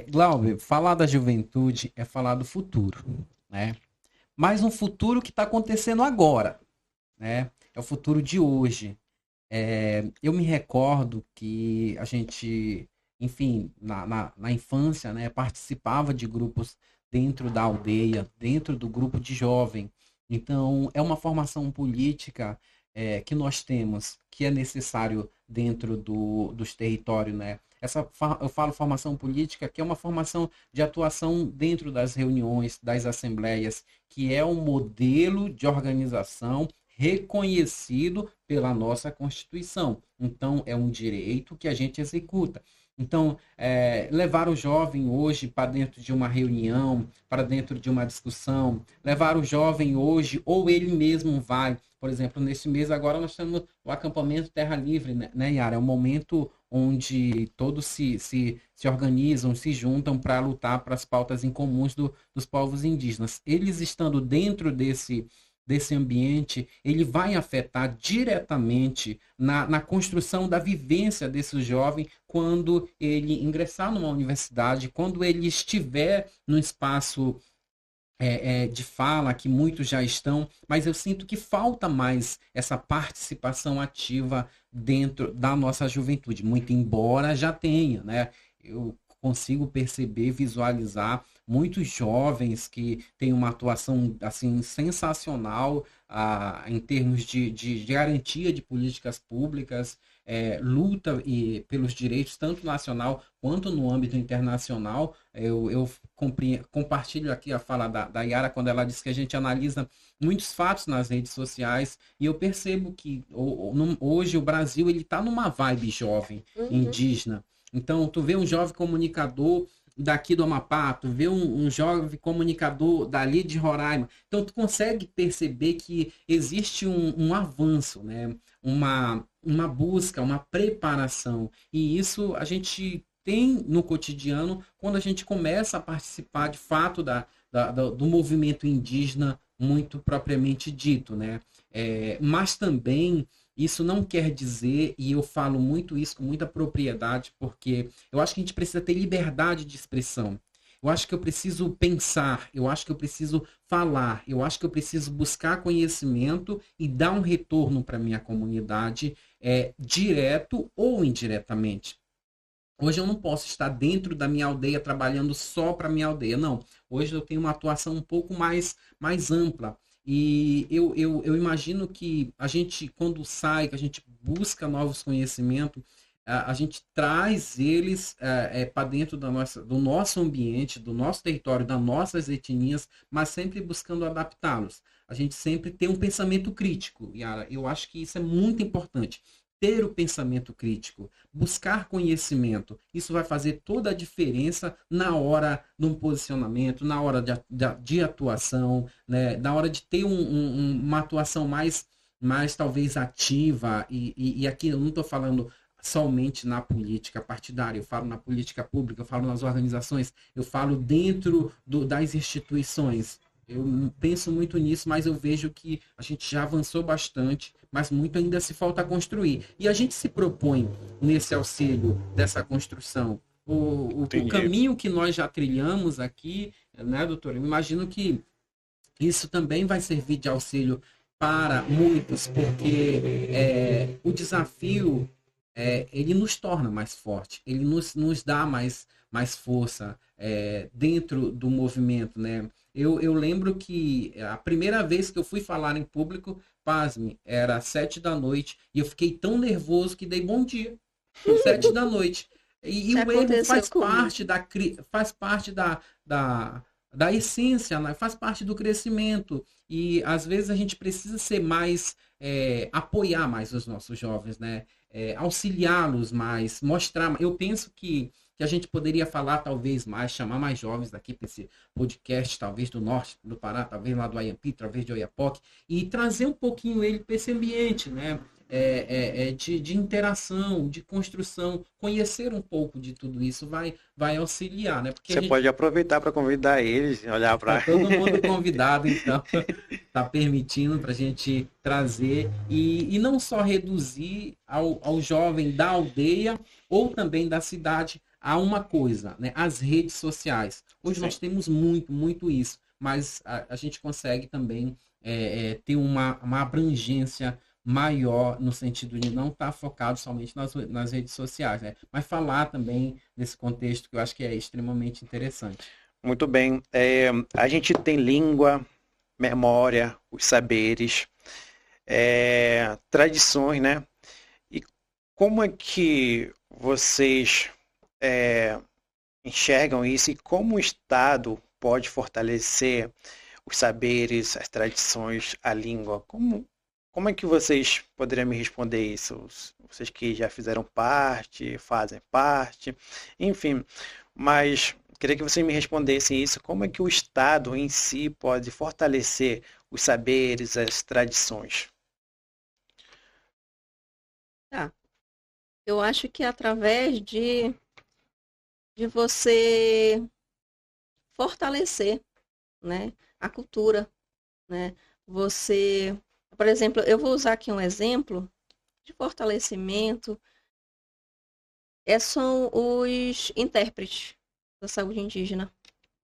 Glauber, falar da juventude é falar do futuro, né? Mas um futuro que está acontecendo agora, né? É o futuro de hoje. Eu me recordo que a gente, enfim, na infância, né, participava de grupos dentro da aldeia, dentro do grupo de jovem. Então, é uma formação política que nós temos, que é necessário dentro dos territórios, né? Eu falo formação política, que é uma formação de atuação dentro das reuniões, das assembleias, que é um modelo de organização reconhecido pela nossa Constituição. Então, é um direito que a gente executa. Então, levar o jovem hoje para dentro de uma reunião, para dentro de uma discussão, levar o jovem hoje, ou ele mesmo vai, por exemplo, neste mês agora nós temos o acampamento Terra Livre, né, Yara? É um momento onde todos se organizam, se juntam para lutar para as pautas incomuns dos povos indígenas. Eles estando dentro desse ambiente, ele vai afetar diretamente na construção da vivência desse jovem quando ele ingressar numa universidade, quando ele estiver no espaço de fala, que muitos já estão, mas eu sinto que falta mais essa participação ativa dentro da nossa juventude, muito embora já tenha, né? Eu consigo perceber, visualizar muitos jovens que têm uma atuação assim sensacional em termos de garantia de políticas públicas, luta pelos direitos tanto nacional quanto no âmbito internacional. Eu compartilho aqui a fala da Yara quando ela diz que a gente analisa muitos fatos nas redes sociais e eu percebo que hoje o Brasil ele está numa vibe jovem, indígena. Então, tu vê um jovem comunicador daqui do Amapá, tu vê um jovem comunicador dali de Roraima. Então, tu consegue perceber que existe um avanço, né? Uma busca, uma preparação. E isso a gente tem no cotidiano quando a gente começa a participar, de fato, do movimento indígena muito propriamente dito, né? Mas também isso não quer dizer, e eu falo muito isso com muita propriedade, porque eu acho que a gente precisa ter liberdade de expressão. Eu acho que eu preciso pensar, eu acho que eu preciso falar, eu acho que eu preciso buscar conhecimento e dar um retorno para a minha comunidade, direto ou indiretamente. Hoje eu não posso estar dentro da minha aldeia trabalhando só para a minha aldeia, não. Hoje eu tenho uma atuação um pouco mais ampla. E eu imagino que a gente, quando sai, que a gente busca novos conhecimentos, a gente traz eles para dentro do nosso ambiente, do nosso território, das nossas etnias, mas sempre buscando adaptá-los. A gente sempre tem um pensamento crítico, Yara. Eu acho que isso é muito importante. ter o pensamento crítico, buscar conhecimento. Isso vai fazer toda a diferença na hora de um posicionamento, na hora de atuação, né? Na hora de ter uma atuação mais talvez ativa. E aqui eu não estou falando somente na política partidária, eu falo na política pública, eu falo nas organizações, eu falo dentro das instituições. Eu penso muito nisso, mas eu vejo que a gente já avançou bastante, mas muito ainda se falta construir. E a gente se propõe nesse auxílio dessa construção. O
Entendi.
caminho que nós já trilhamos aqui, né, doutor? Eu imagino que isso também vai servir de auxílio para muitos, porque o desafio ele nos torna mais forte, ele nos dá mais força dentro do movimento, né? Eu lembro que a primeira vez que eu fui falar em público, pasme, era 7 da noite, e eu fiquei tão nervoso que dei bom dia. 7 da noite. E o erro faz parte da essência, né? Faz parte do crescimento. E às vezes a gente precisa ser mais, apoiar mais os nossos jovens, né? Auxiliá-los mais, mostrar. Eu penso que a gente poderia falar talvez mais, chamar mais jovens daqui para esse podcast, talvez do norte do Pará, talvez lá do Ayampi, talvez de Oiapoque, e trazer um pouquinho ele para esse ambiente, né? De interação, de construção, conhecer um pouco de tudo isso vai auxiliar, né? Porque
Você pode aproveitar para convidar eles, olhar para.
tá todo mundo convidado, então, tá permitindo para a gente trazer e não só reduzir ao jovem da aldeia ou também da cidade a uma coisa, né? As redes sociais. Hoje
Sim.
nós temos muito isso, mas a gente consegue também ter uma abrangência maior no sentido de não estar focado somente nas redes sociais, né? Mas falar também nesse contexto que eu acho que é extremamente interessante.
Muito bem. A gente tem língua, memória, os saberes, tradições, né? E como é que vocês enxergam isso e como o Estado pode fortalecer os saberes, as tradições, a língua? Como é que vocês poderiam me responder isso? Vocês que já fizeram parte, fazem parte, enfim, mas queria que vocês me respondessem isso. Como é que o Estado em si pode fortalecer os saberes, as tradições?
Tá. Eu acho que através de você fortalecer, né, a cultura, né? Você, por exemplo, eu vou usar aqui um exemplo de fortalecimento, são os intérpretes da saúde indígena,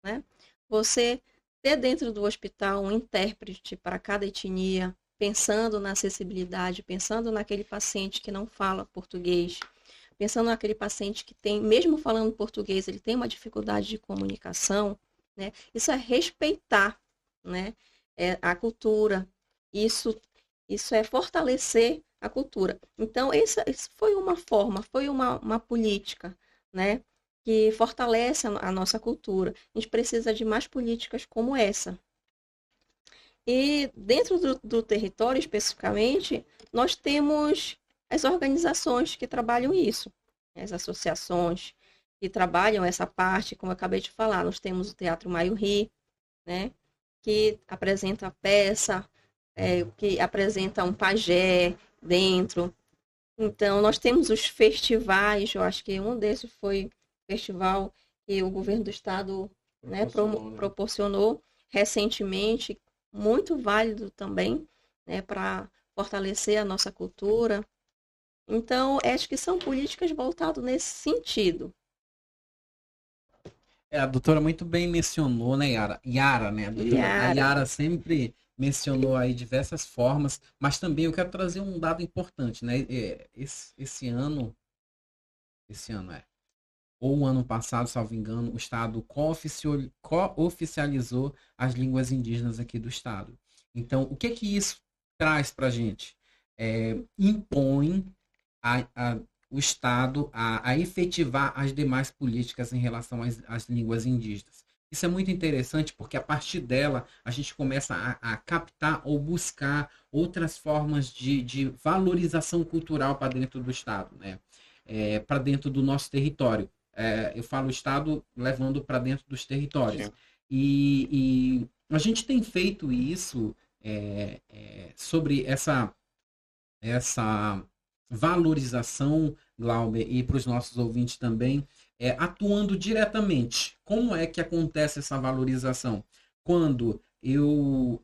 né? Você ter dentro do hospital um intérprete para cada etnia, pensando na acessibilidade, pensando naquele paciente que não fala português, pensando naquele paciente que tem, mesmo falando português, ele tem uma dificuldade de comunicação, né? Isso é respeitar, né? A cultura. Isso é fortalecer a cultura. Então, isso foi uma forma, foi uma política, né? Que fortalece a nossa cultura. A gente precisa de mais políticas como essa. E dentro do território, especificamente, nós temos as organizações que trabalham isso, as associações que trabalham essa parte, como eu acabei de falar. Nós temos o Teatro Maiuri, né, que apresenta peça, que apresenta um pajé dentro. Então, nós temos os festivais, eu acho que um desses foi o festival que o governo do estado, né, proporcionou recentemente, muito válido também, né, para fortalecer a nossa cultura. Então, acho que são políticas voltadas nesse sentido.
A doutora muito bem mencionou, né, Yara? Yara, né? A Yara sempre mencionou aí diversas formas, mas também eu quero trazer um dado importante, né? Esse ano ou o ano passado, salvo engano, o Estado co-oficializou as línguas indígenas aqui do Estado. Então, o que isso traz para a gente? Impõe o Estado a efetivar as demais políticas em relação às línguas indígenas. Isso é muito interessante porque a partir dela a gente começa a captar ou buscar outras formas de valorização cultural para dentro do Estado, né? Para dentro do nosso território. Eu falo Estado levando para dentro dos territórios.
Sim.
E a gente tem feito isso sobre essa valorização, Glauber, e para os nossos ouvintes também, atuando diretamente. Como é que acontece essa valorização? Quando eu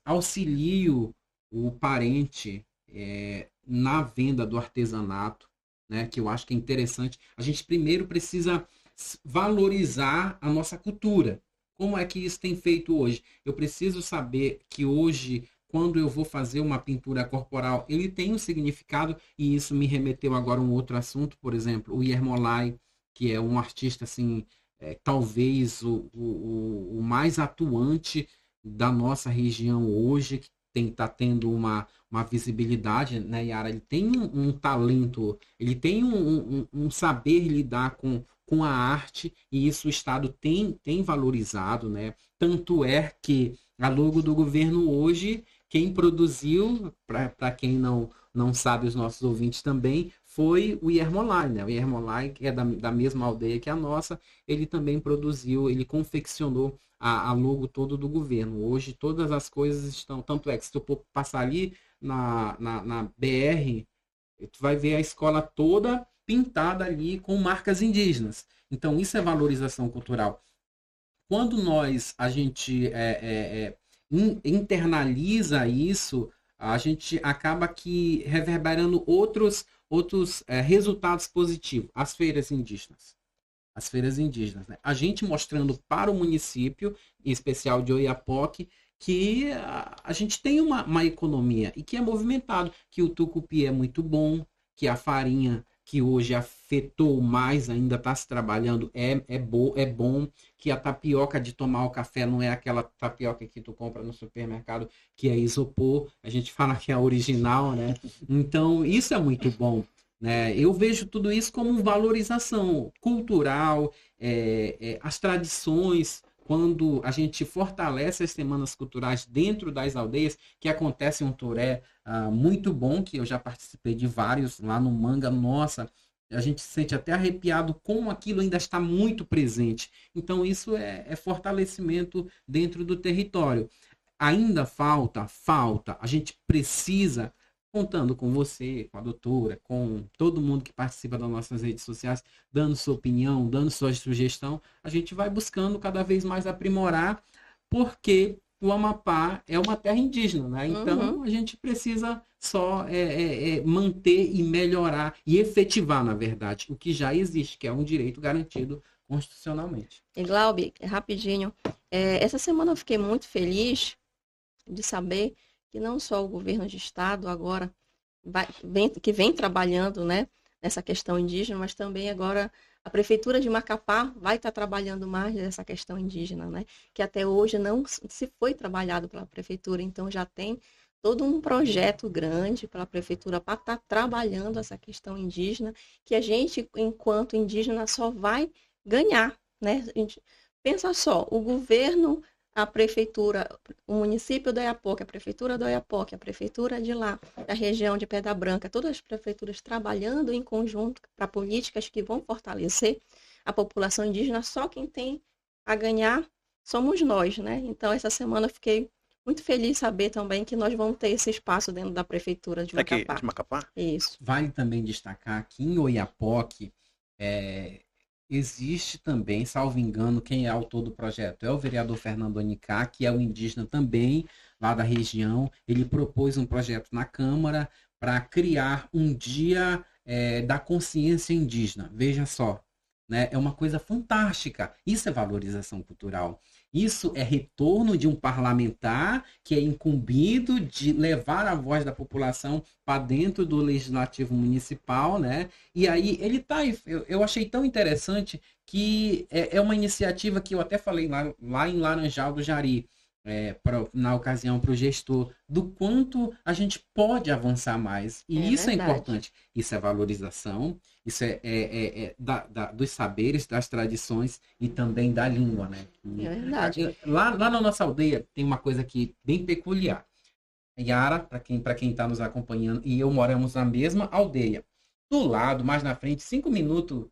auxilio o parente na venda do artesanato, né, que eu acho que é interessante, a gente primeiro precisa valorizar a nossa cultura. Como é que isso tem feito hoje? Eu preciso saber que hoje quando eu vou fazer uma pintura corporal, ele tem um significado, e isso me remeteu agora a um outro assunto, por exemplo, o Yermolai, que é um artista, assim, talvez o mais atuante da nossa região hoje, que está tendo uma visibilidade, né, Yara? Ele tem um talento, ele tem um saber lidar com a arte, e isso o Estado tem valorizado, né? Tanto é que a logo do governo hoje quem produziu, para quem não sabe, os nossos ouvintes também, foi o Yermolai, né? O Yermolai, que é da mesma aldeia que a nossa, ele também produziu, ele confeccionou a logo todo do governo. Hoje todas as coisas estão, tanto é que se tu passar ali na BR, tu vai ver a escola toda pintada ali com marcas indígenas. Então isso é valorização cultural. Quando a gente internaliza isso, a gente acaba que reverberando outros resultados positivos. As feiras indígenas. As feiras indígenas, né? A gente mostrando para o município, em especial de Oiapoque, que a gente tem uma economia e que é movimentado, que o tucupi é muito bom, que a farinha que hoje afetou mais, ainda está se trabalhando, é bom, que a tapioca de tomar o café não é aquela tapioca que tu compra no supermercado, que é isopor, a gente fala que é original, né? Então, isso é muito bom, né? Eu vejo tudo isso como valorização cultural, as tradições, quando a gente fortalece as semanas culturais dentro das aldeias, que acontece um toré muito bom, que eu já participei de vários lá no Manga, nossa, a gente se sente até arrepiado como aquilo ainda está muito presente. Então isso é fortalecimento dentro do território. Ainda falta, a gente precisa, contando com você, com a doutora, com todo mundo que participa das nossas redes sociais, dando sua opinião, dando sua sugestão, a gente vai buscando cada vez mais aprimorar, porque o Amapá é uma terra indígena, né? Então a gente precisa só manter e melhorar e efetivar, na verdade, o que já existe, que é um direito garantido constitucionalmente.
E Glauber, rapidinho, essa semana eu fiquei muito feliz de saber que não só o governo de estado agora que vem trabalhando, né, nessa questão indígena, mas também agora a prefeitura de Macapá vai estar trabalhando mais nessa questão indígena, né, que até hoje não se foi trabalhado pela prefeitura, então já tem todo um projeto grande pela prefeitura para estar trabalhando essa questão indígena, que a gente, enquanto indígena, só vai ganhar, né? A gente, pensa só, o governo, a prefeitura, o município do Oiapoque, a prefeitura do Oiapoque, a prefeitura de lá, da região de Pedra Branca, todas as prefeituras trabalhando em conjunto para políticas que vão fortalecer a população indígena, só quem tem a ganhar somos nós, né? Então, essa semana eu fiquei muito feliz de saber também que nós vamos ter esse espaço dentro da prefeitura de Macapá.
Aqui, de Macapá?
Isso.
Vale também destacar que em Oiapoque existe também, salvo engano, quem é autor do projeto é o vereador Fernando Anicá, que é um indígena também lá da região. Ele propôs um projeto na Câmara para criar um dia da consciência indígena. Veja só, né? É uma coisa fantástica. Isso é valorização cultural. Isso é retorno de um parlamentar que é incumbido de levar a voz da população para dentro do legislativo municipal, né? E aí ele tá, eu achei tão interessante que é uma iniciativa que eu até falei lá em Laranjal do Jari. na ocasião para o gestor do quanto a gente pode avançar mais. E isso
verdade.
é importante. Isso é valorização, isso dos saberes, das tradições e também da língua, né?
É verdade.
Lá na nossa aldeia tem uma coisa aqui bem peculiar. Yara, para quem está nos acompanhando, e eu moramos na mesma aldeia. Do lado, mais na frente, 5 minutos,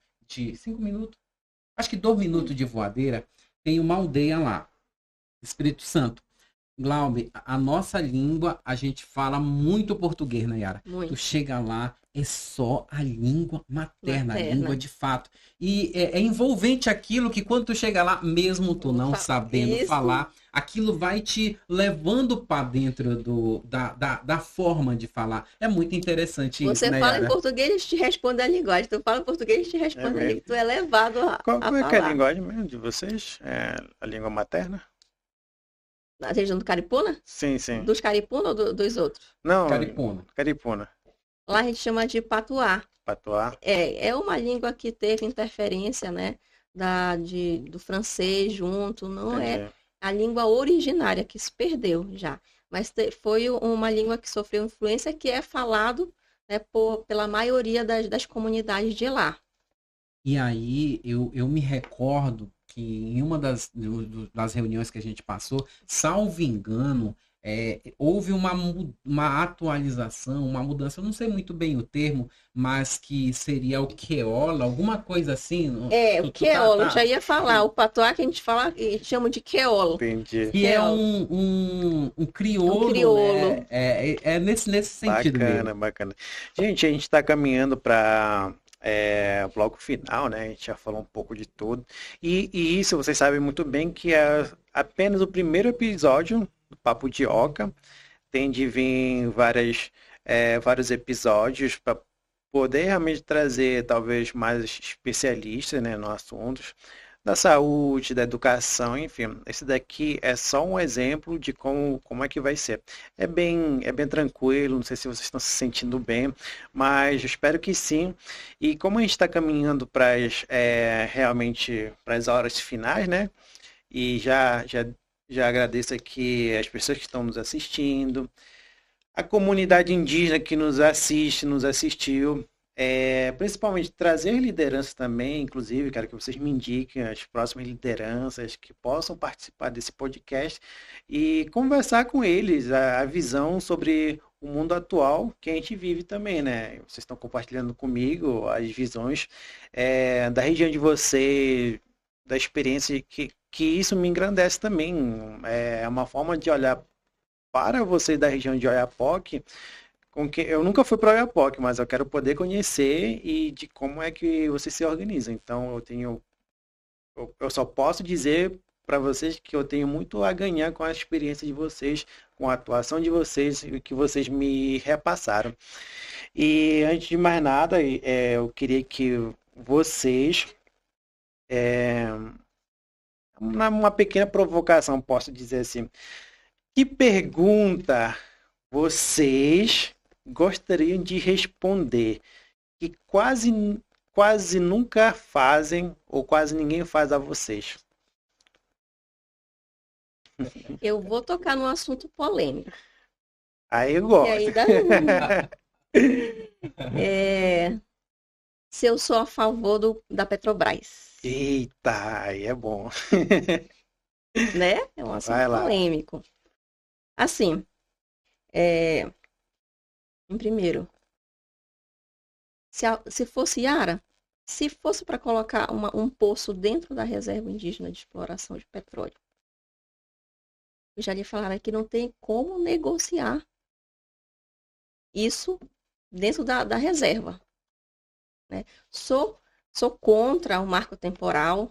acho que 2 minutos de voadeira, tem uma aldeia lá. Espírito Santo. Glaube, a nossa língua, a gente fala muito português, né, Yara?
Muito.
Tu chega lá, é só a língua materna, a língua de fato. E é envolvente aquilo que quando tu chega lá, mesmo tu não sabendo falar, aquilo vai te levando para dentro da forma de falar. É muito interessante isso,
Você
né,
fala
Yara?
em português, eles te respondem a linguagem. Tu fala em português, eles te respondem a língua. Tu é levado a
Qual é
falar.
que é a linguagem mesmo de vocês? É a língua materna?
Na região do Caripuna?
Sim, sim.
Dos Caripuna ou dos outros?
Não,
Caripuna.
Caripuna.
Lá a gente chama de patuá.
Patuá.
É uma língua que teve interferência, né, do francês junto. Não
Entendi.
é a língua originária, que se perdeu já. Mas foi uma língua que sofreu influência, que é falado, né, pela maioria das comunidades de lá.
E aí eu me recordo que em uma das reuniões que a gente passou, salvo engano, houve uma atualização, uma mudança, eu não sei muito bem o termo, mas que seria o queola, alguma coisa assim.
O queolo, já ia falar. O patuá que a gente fala e chama de queolo.
Entendi.
Que é um crioulo.
Um crioulo.
Né? É nesse sentido
Bacana,
mesmo.
bacana. Gente, a gente está caminhando para o bloco final, né? A gente já falou um pouco de tudo. E isso vocês sabem muito bem que é apenas o primeiro episódio do Papo de Oca. Tem de vir vários episódios para poder realmente trazer talvez mais especialistas, né, no assunto da saúde, da educação, enfim. Esse daqui é só um exemplo de como é que vai ser. É bem tranquilo, não sei se vocês estão se sentindo bem, mas eu espero que sim. E como a gente está caminhando para realmente para as horas finais, né? E já agradeço aqui as pessoas que estão nos assistindo, a comunidade indígena que nos assistiu. Principalmente trazer lideranças também, inclusive, quero que vocês me indiquem as próximas lideranças que possam participar desse podcast e conversar com eles a visão sobre o mundo atual que a gente vive também, né? Vocês estão compartilhando comigo as visões da região de vocês, da experiência que isso me engrandece também. É uma forma de olhar para vocês da região de Oiapoque, com que eu nunca fui para Oiapoque, mas eu quero poder conhecer e de como é que vocês se organizam. Então eu só posso dizer para vocês que eu tenho muito a ganhar com a experiência de vocês, com a atuação de vocês e o que vocês me repassaram. E antes de mais nada, eu queria que vocês, uma pequena provocação, posso dizer assim, que pergunta vocês gostariam de responder que quase nunca fazem ou quase ninguém faz a vocês?
Eu vou tocar num assunto polêmico.
Aí eu gosto.
Se eu sou a favor da Petrobras.
Eita, aí é bom.
Né? É um assunto polêmico. Assim, em primeiro, se fosse Yara, se fosse para colocar um poço dentro da reserva indígena de exploração de petróleo, eu já lhe falaram que não tem como negociar isso dentro da reserva. Né? Sou contra o marco temporal,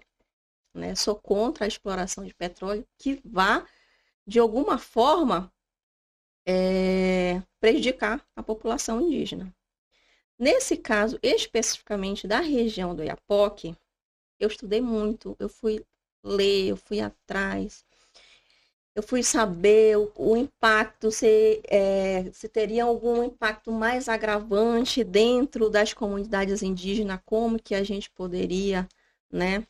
né? Sou contra a exploração de petróleo que vá, de alguma forma, prejudicar a população indígena. Nesse caso, especificamente da região do Oiapoque, eu estudei muito, eu fui ler, eu fui atrás, eu fui saber o impacto, se teria algum impacto mais agravante dentro das comunidades indígenas, como que a gente poderia, né,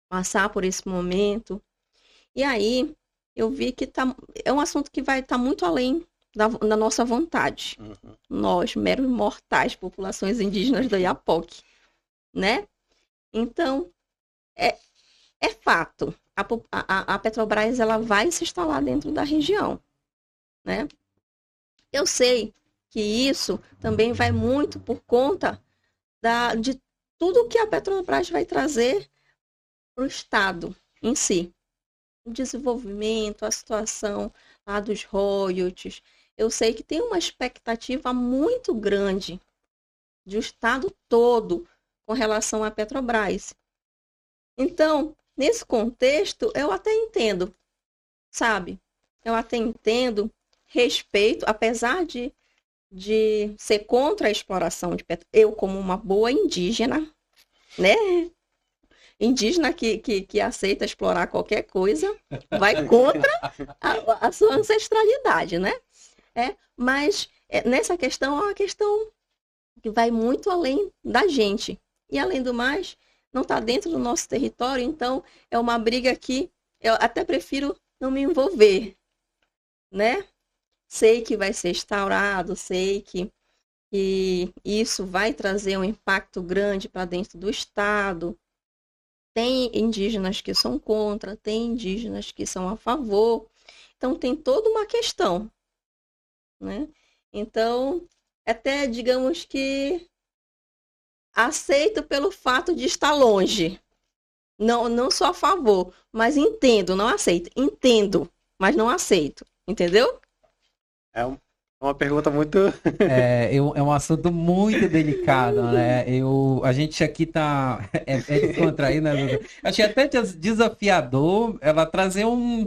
passar por esse momento. E aí, eu vi que é um assunto que vai estar muito além da nossa vontade.
Uhum.
Nós, meros mortais, populações indígenas do Iapoque, né? Então, é fato. A Petrobras ela vai se instalar dentro da região, né? Eu sei que isso também vai muito por conta de tudo que a Petrobras vai trazer para o Estado em si. O desenvolvimento, a situação lá dos royalties. Eu sei que tem uma expectativa muito grande do Estado todo com relação à Petrobras. Então, nesse contexto, eu até entendo, sabe? Eu até entendo, respeito, apesar de ser contra a exploração de petróleo, eu como uma boa indígena, né? Indígena que aceita explorar qualquer coisa, vai contra a sua ancestralidade, né? Mas nessa questão é uma questão que vai muito além da gente. E além do mais, não está dentro do nosso território, então é uma briga que eu até prefiro não me envolver, né? Sei que vai ser instaurado, sei que isso vai trazer um impacto grande para dentro do Estado. Tem indígenas que são contra, tem indígenas que são a favor. Então tem toda uma questão, né? Então, até digamos que aceito pelo fato de estar longe. Não sou a favor, mas entendo, não aceito. Entendo, mas não aceito. Entendeu?
Uma pergunta muito.
É um assunto muito delicado, né? A gente aqui tá descontraído, né, Duda? Achei até desafiador ela trazer um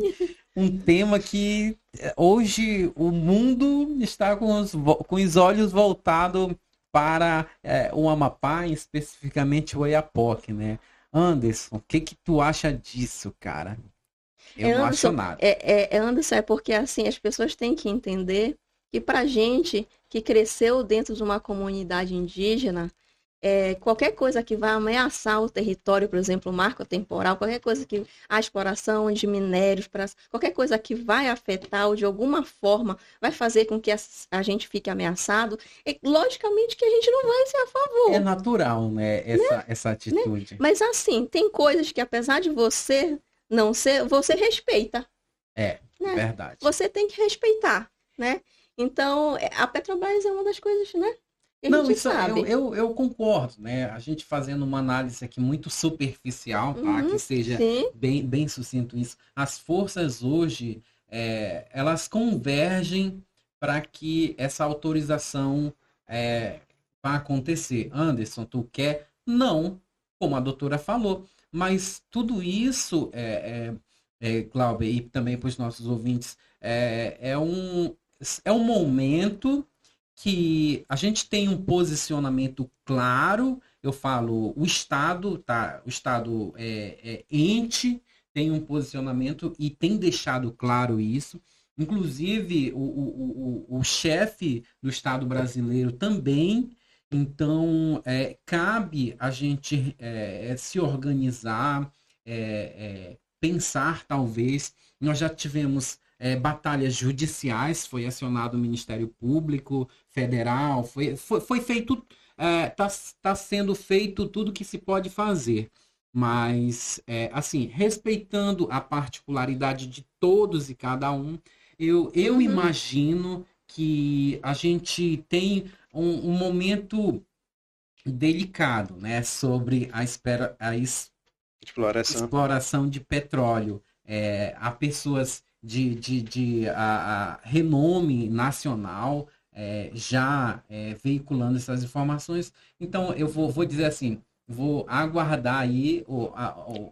tema que hoje o mundo está com os olhos voltados para o Amapá, especificamente o Oiapoque, né? Anderson, o que tu acha disso, cara? Eu não acho
Anderson,
nada.
Anderson, é porque assim as pessoas têm que entender que para gente que cresceu dentro de uma comunidade indígena, qualquer coisa que vai ameaçar o território, por exemplo, o marco temporal, qualquer coisa que a exploração de minérios, qualquer coisa que vai afetar ou de alguma forma vai fazer com que a gente fique ameaçado, logicamente que a gente não vai ser a favor.
É natural, né, essa atitude.
Mas assim, tem coisas que apesar de você não ser, você respeita.
É,
né?
verdade.
Você tem que respeitar, né? Então, a Petrobras é uma das coisas, né? Que a
Não,
gente
isso
sabe.
eu concordo, né? A gente fazendo uma análise aqui muito superficial, tá? Que seja
Sim.
bem sucinto isso. As forças hoje, elas convergem para que essa autorização vá acontecer. Anderson, tu quer? Não, como a doutora falou. Mas tudo isso, Glauber, e também para os nossos ouvintes, é um momento que a gente tem um posicionamento claro. Eu falo, o Estado, tá? O Estado ente, tem um posicionamento e tem deixado claro isso. Inclusive, o chefe do Estado brasileiro também. Então, cabe a gente se organizar, pensar, talvez. Nós já tivemos batalhas judiciais, foi acionado o Ministério Público Federal, foi feito, tá sendo feito tudo que se pode fazer. Mas, assim, respeitando a particularidade de todos e cada um, eu imagino que a gente tem um momento delicado, né, sobre a exploração de petróleo. Há pessoas de renome nacional já veiculando essas informações. Então, eu vou dizer assim, vou aguardar aí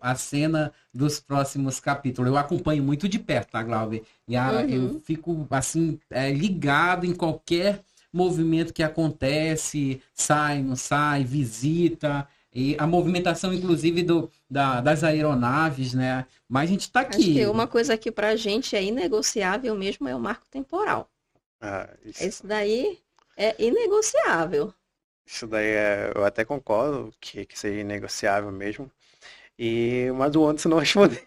a cena dos próximos capítulos. Eu acompanho muito de perto, tá, Glauber? E eu fico, assim, ligado em qualquer movimento que acontece, sai, não sai, visita, e a movimentação, inclusive, das aeronaves, né? Mas a gente está aqui.
Acho que uma coisa que para a gente é inegociável mesmo é o marco temporal. Isso daí é inegociável.
Isso daí eu até concordo que seja inegociável mesmo. Mas o Anderson não respondeu.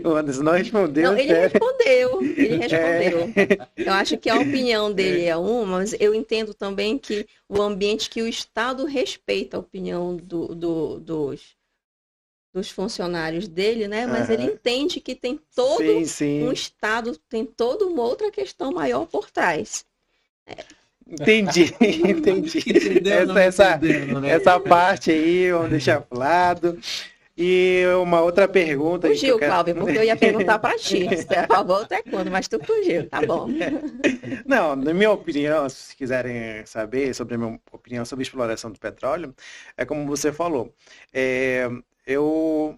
O Anderson não respondeu,
Não, ele
sério.
respondeu, ele respondeu.
É,
Eu acho que a opinião dele é uma, mas eu entendo também que o ambiente que o Estado respeita a opinião dos funcionários dele, né? Mas ele
aham.
entende que tem todo
Sim,
um
sim.
Estado, tem toda uma outra questão maior por trás.
Entendi, entendi.
Entendeu ou não entendendo, né?
Essa parte aí, vamos deixar pro lado. E uma outra pergunta que eu
Fugiu,
quero.
Cláudio, porque eu ia perguntar para ti, se é a favor ou é quando, mas tu fugiu, tá bom.
Não, na minha opinião, se quiserem saber sobre a minha opinião sobre a exploração do petróleo, é como você falou. É, eu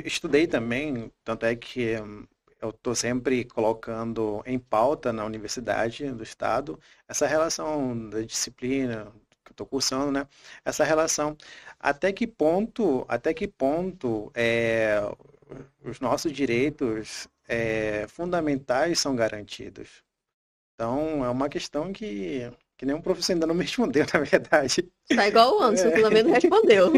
estudei também, tanto é que eu estou sempre colocando em pauta na universidade do estado essa relação da disciplina que eu estou cursando, né? Essa relação até que ponto os nossos direitos fundamentais são garantidos. Então, é uma questão que nenhum professor ainda não me respondeu, na verdade.
Tá igual o Anderson, que também não respondeu.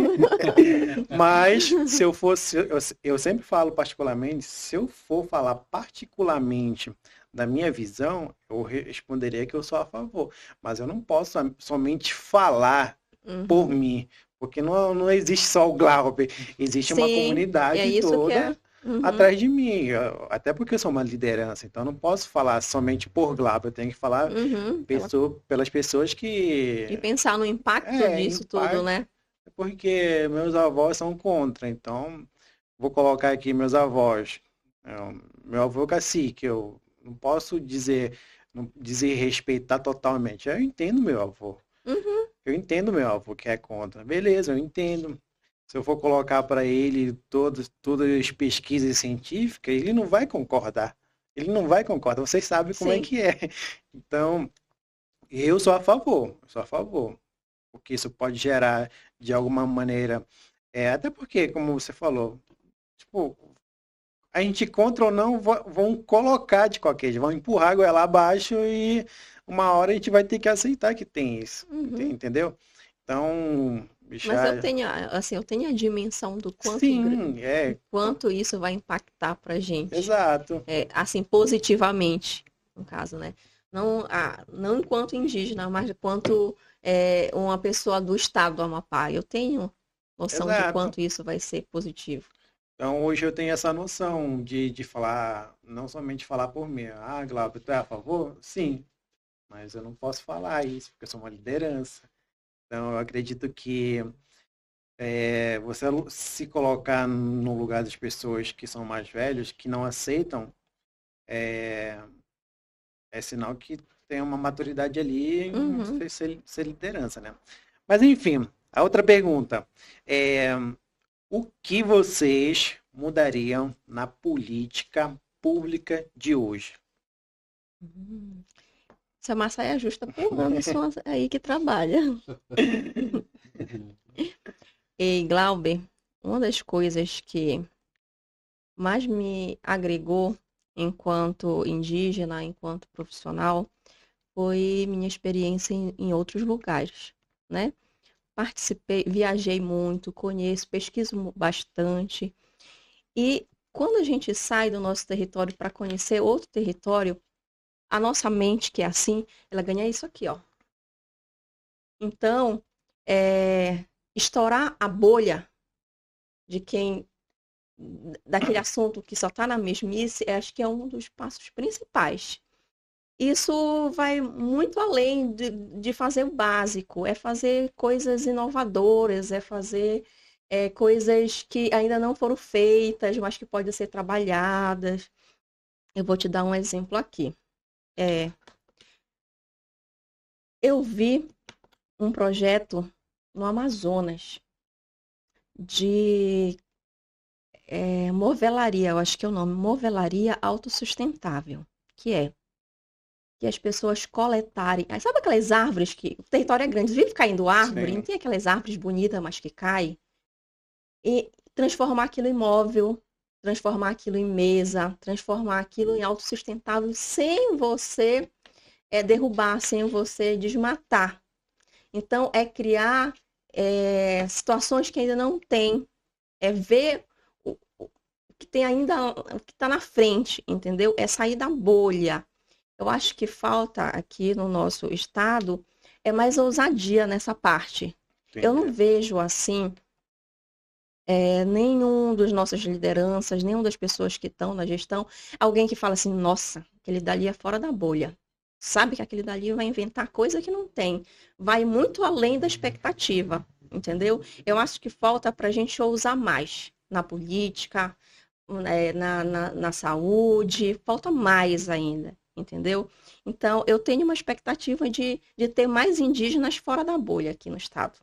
Mas, se eu fosse, eu sempre falo particularmente, se eu for falar particularmente da minha visão, eu responderia que eu sou a favor. Mas eu não posso somente falar por
Uhum.
mim, porque não existe só o Glauber, existe uma
Sim, e é
comunidade
isso que
toda
é. Uhum,
atrás de mim, até porque eu sou uma liderança, então eu não posso falar somente por Glauber, eu tenho que falar
uhum.
pelas pessoas
E
que
pensar no impacto disso tudo,
impactam,
né?
porque meus avós são contra, então vou colocar aqui meus avós. Meu avô é cacique, eu não posso dizer, não dizer respeitar totalmente. Eu entendo meu avô.
Uhum,
Eu entendo meu avô que é contra. Beleza, eu entendo. Se eu for colocar para ele todas as pesquisas científicas, ele não vai concordar. Ele não vai concordar. Vocês sabem como é
sim,
que é. Então, eu sou a favor. Eu sou a favor. Porque isso pode gerar, de alguma maneira, até porque, como você falou, tipo, a gente contra ou não vão colocar de qualquer jeito, vão empurrar a goela abaixo e uma hora a gente vai ter que aceitar que tem isso,
uhum.
entendeu? Então,
Mas eu
deixar.
tenho, assim, eu tenho a dimensão do
Sim,
quanto isso vai impactar pra gente.
exato.
É, assim, positivamente, no caso, né? Não, não enquanto indígena, mas enquanto uma pessoa do estado do Amapá. Eu tenho noção de
Exato.
quanto isso vai ser positivo.
Então hoje eu tenho essa noção de falar, não somente falar por mim. Ah, Glauber, tu é a favor? Sim, mas eu não posso falar isso, porque eu sou uma liderança. Então eu acredito que você se colocar no lugar das pessoas que são mais velhas, que não aceitam, é sinal que tem uma maturidade ali em
Uhum.
ser liderança, né? Mas enfim, a outra pergunta é o que vocês mudariam na política pública de hoje?
Hum. Essa massa é justa pro Anderson aí que trabalha. E Glauber, uma das coisas que mais me agregou enquanto indígena, enquanto profissional, foi minha experiência em outros lugares, né? Participei, viajei muito, conheço, pesquiso bastante. E quando a gente sai do nosso território para conhecer outro território, a nossa mente, que é assim, ela ganha isso aqui, ó. Então, estourar a bolha de quem daquele assunto que só está na mesmice, acho que é um dos passos principais. Isso vai muito além de fazer o básico, é fazer coisas inovadoras, é fazer coisas que ainda não foram feitas, mas que podem ser trabalhadas. Eu vou te dar um exemplo aqui. É, eu vi um projeto no Amazonas de movelaria, eu acho que é o nome, movelaria autossustentável, que é que as pessoas coletarem. Sabe aquelas árvores que o território é grande, vive caindo árvore, não
Sim,
tem aquelas árvores bonitas, mas que caem? E transformar aquilo em móvel, transformar aquilo em mesa, transformar aquilo em autossustentável sem você derrubar, sem você desmatar. Então, é criar situações que ainda não tem, é ver que tem ainda, que está na frente, entendeu? É sair da bolha. Eu acho que falta aqui no nosso estado é mais ousadia nessa parte. Eu não
Entendi.
vejo assim nenhum dos nossas lideranças, nenhum das pessoas que estão na gestão, alguém que fala assim, nossa, aquele dali é fora da bolha. Sabe que aquele dali vai inventar coisa que não tem. Vai muito além da expectativa, entendeu? Eu acho que falta para a gente ousar mais na política, na saúde, falta mais ainda, entendeu? Então, eu tenho uma expectativa de ter mais indígenas fora da bolha aqui no estado.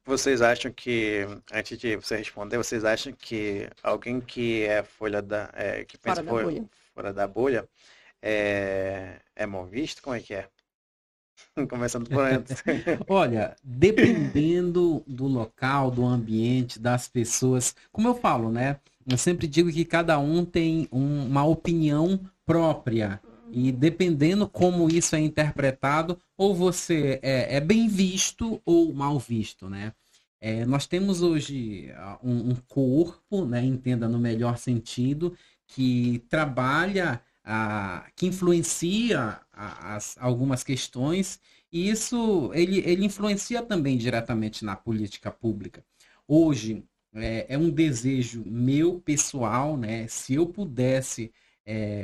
Vocês acham que, antes de você responder, vocês acham que alguém que é que pensa
Fora da bolha.
fora da bolha é mal visto? Como é que é? Começando por antes.
Olha, dependendo do local, do ambiente, das pessoas, como eu falo, né? Eu sempre digo que cada um tem uma opinião própria. E dependendo como isso é interpretado, ou você é bem visto ou mal visto, né? Nós temos hoje um corpo, né? Entenda no melhor sentido, que trabalha, que influencia algumas questões e isso, ele influencia também diretamente na política pública. Hoje, é um desejo meu pessoal, né? Se eu pudesse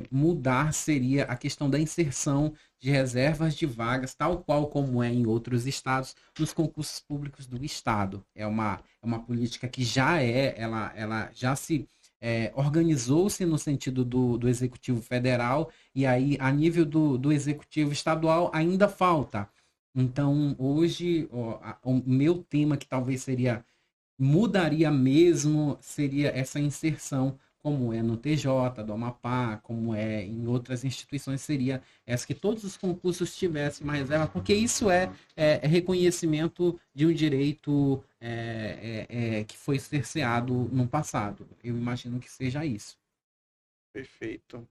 mudar, seria a questão da inserção de reservas de vagas, tal qual como é em outros estados, nos concursos públicos do estado. É uma política que ela já se organizou-se no sentido do Executivo Federal, e aí, a nível do Executivo Estadual, ainda falta. Então, hoje, o meu tema que talvez mudaria mesmo, seria essa inserção, como é no TJ do Amapá, como é em outras instituições, seria essa que todos os concursos tivessem uma reserva, porque isso é reconhecimento de um direito que foi cerceado no passado. Eu imagino que seja isso.
Perfeito.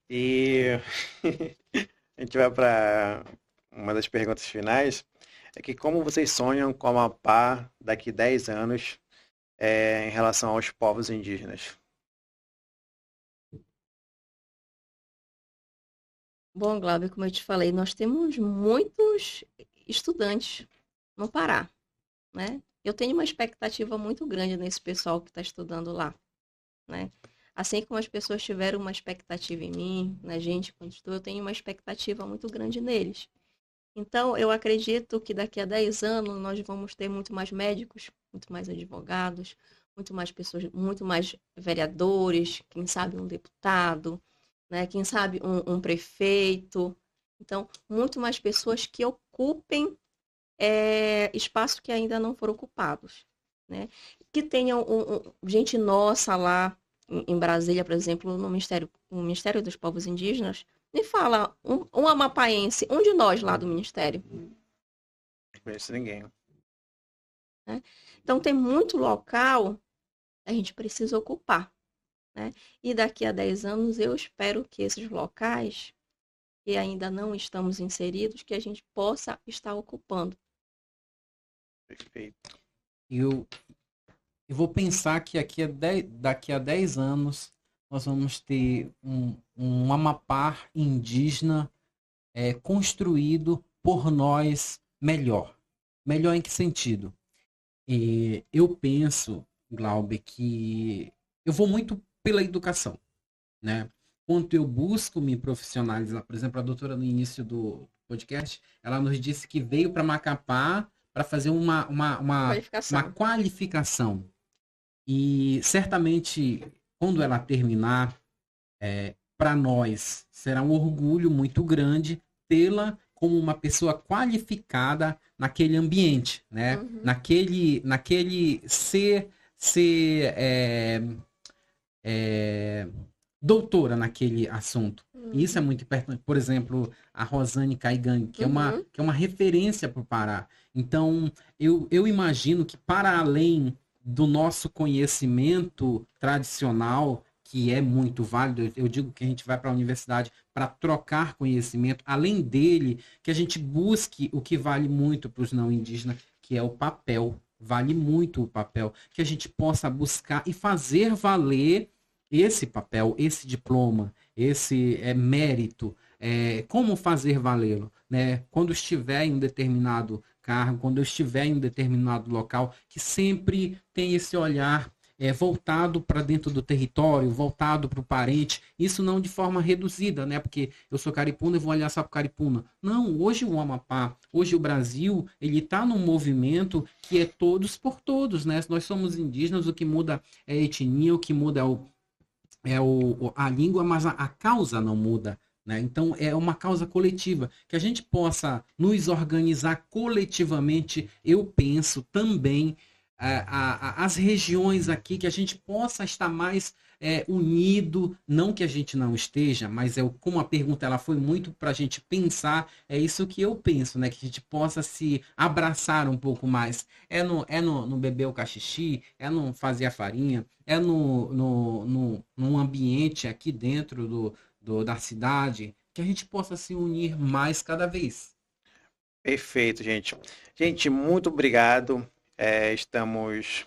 E a gente vai para uma das perguntas finais. É que como vocês sonham com a Amapá daqui 10 anos em relação aos povos indígenas?
Bom, Glauber, como eu te falei, nós temos muitos estudantes no Pará, né? Eu tenho uma expectativa muito grande nesse pessoal que está estudando lá, né? Assim como as pessoas tiveram uma expectativa em mim, na gente, quando estou, eu tenho uma expectativa muito grande neles. Então, eu acredito que daqui a 10 anos nós vamos ter muito mais médicos, muito mais advogados, muito mais pessoas, muito mais vereadores, quem sabe um deputado, né? Quem sabe um prefeito. Então, muito mais pessoas que ocupem espaços que ainda não foram ocupados, né? Que tenham gente nossa lá em Brasília, por exemplo, no Ministério dos Povos Indígenas, me fala, um amapaense, um de nós lá do Ministério.
Não conheço ninguém.
Né? Então, tem muito local que a gente precisa ocupar. Né? E daqui a 10 anos, eu espero que esses locais que ainda não estamos inseridos, que a gente possa estar ocupando.
Perfeito.
Eu vou pensar que daqui a 10 anos nós vamos ter um Amapá indígena construído por nós melhor. Melhor em que sentido? Eu penso, Glaube, que eu vou muito pela educação, né? Quanto eu busco me profissionalizar, por exemplo, a doutora no início do podcast, ela nos disse que veio para Macapá para fazer uma qualificação. E certamente, quando ela terminar, para nós será um orgulho muito grande tê-la como uma pessoa qualificada naquele ambiente, né?
Uhum.
Naquele ser doutora naquele assunto. E isso é muito importante. Por exemplo, a Rosane Caigang, que é uma referência para o Pará. Então, eu imagino que para além do nosso conhecimento tradicional, que é muito válido, eu digo que a gente vai para a universidade para trocar conhecimento, além dele, que a gente busque o que vale muito para os não indígenas, que é o papel. vale muito o papel, que a gente possa buscar e fazer valer esse papel, esse diploma, esse mérito, como fazer valê-lo, né? Quando estiver em um determinado cargo, quando eu estiver em um determinado local, que sempre tem esse olhar voltado para dentro do território, voltado para o parente, isso não de forma reduzida, né? Porque eu sou caripuna e vou olhar só para caripuna. Não, hoje o Amapá, hoje o Brasil, ele está num movimento que é todos por todos, né? Nós somos indígenas, o que muda é a etnia, o que muda a língua, mas a causa não muda. Né? Então, é uma causa coletiva. Que a gente possa nos organizar coletivamente, eu penso também, as regiões aqui, que a gente possa estar mais unido, não que a gente não esteja, mas como a pergunta ela foi muito para a gente pensar, é isso que eu penso, né? Que a gente possa se abraçar um pouco mais. No beber o cachixi, no fazer a farinha, num ambiente aqui dentro da cidade, que a gente possa se unir mais cada vez.
Perfeito, gente. Gente, muito obrigado. Estamos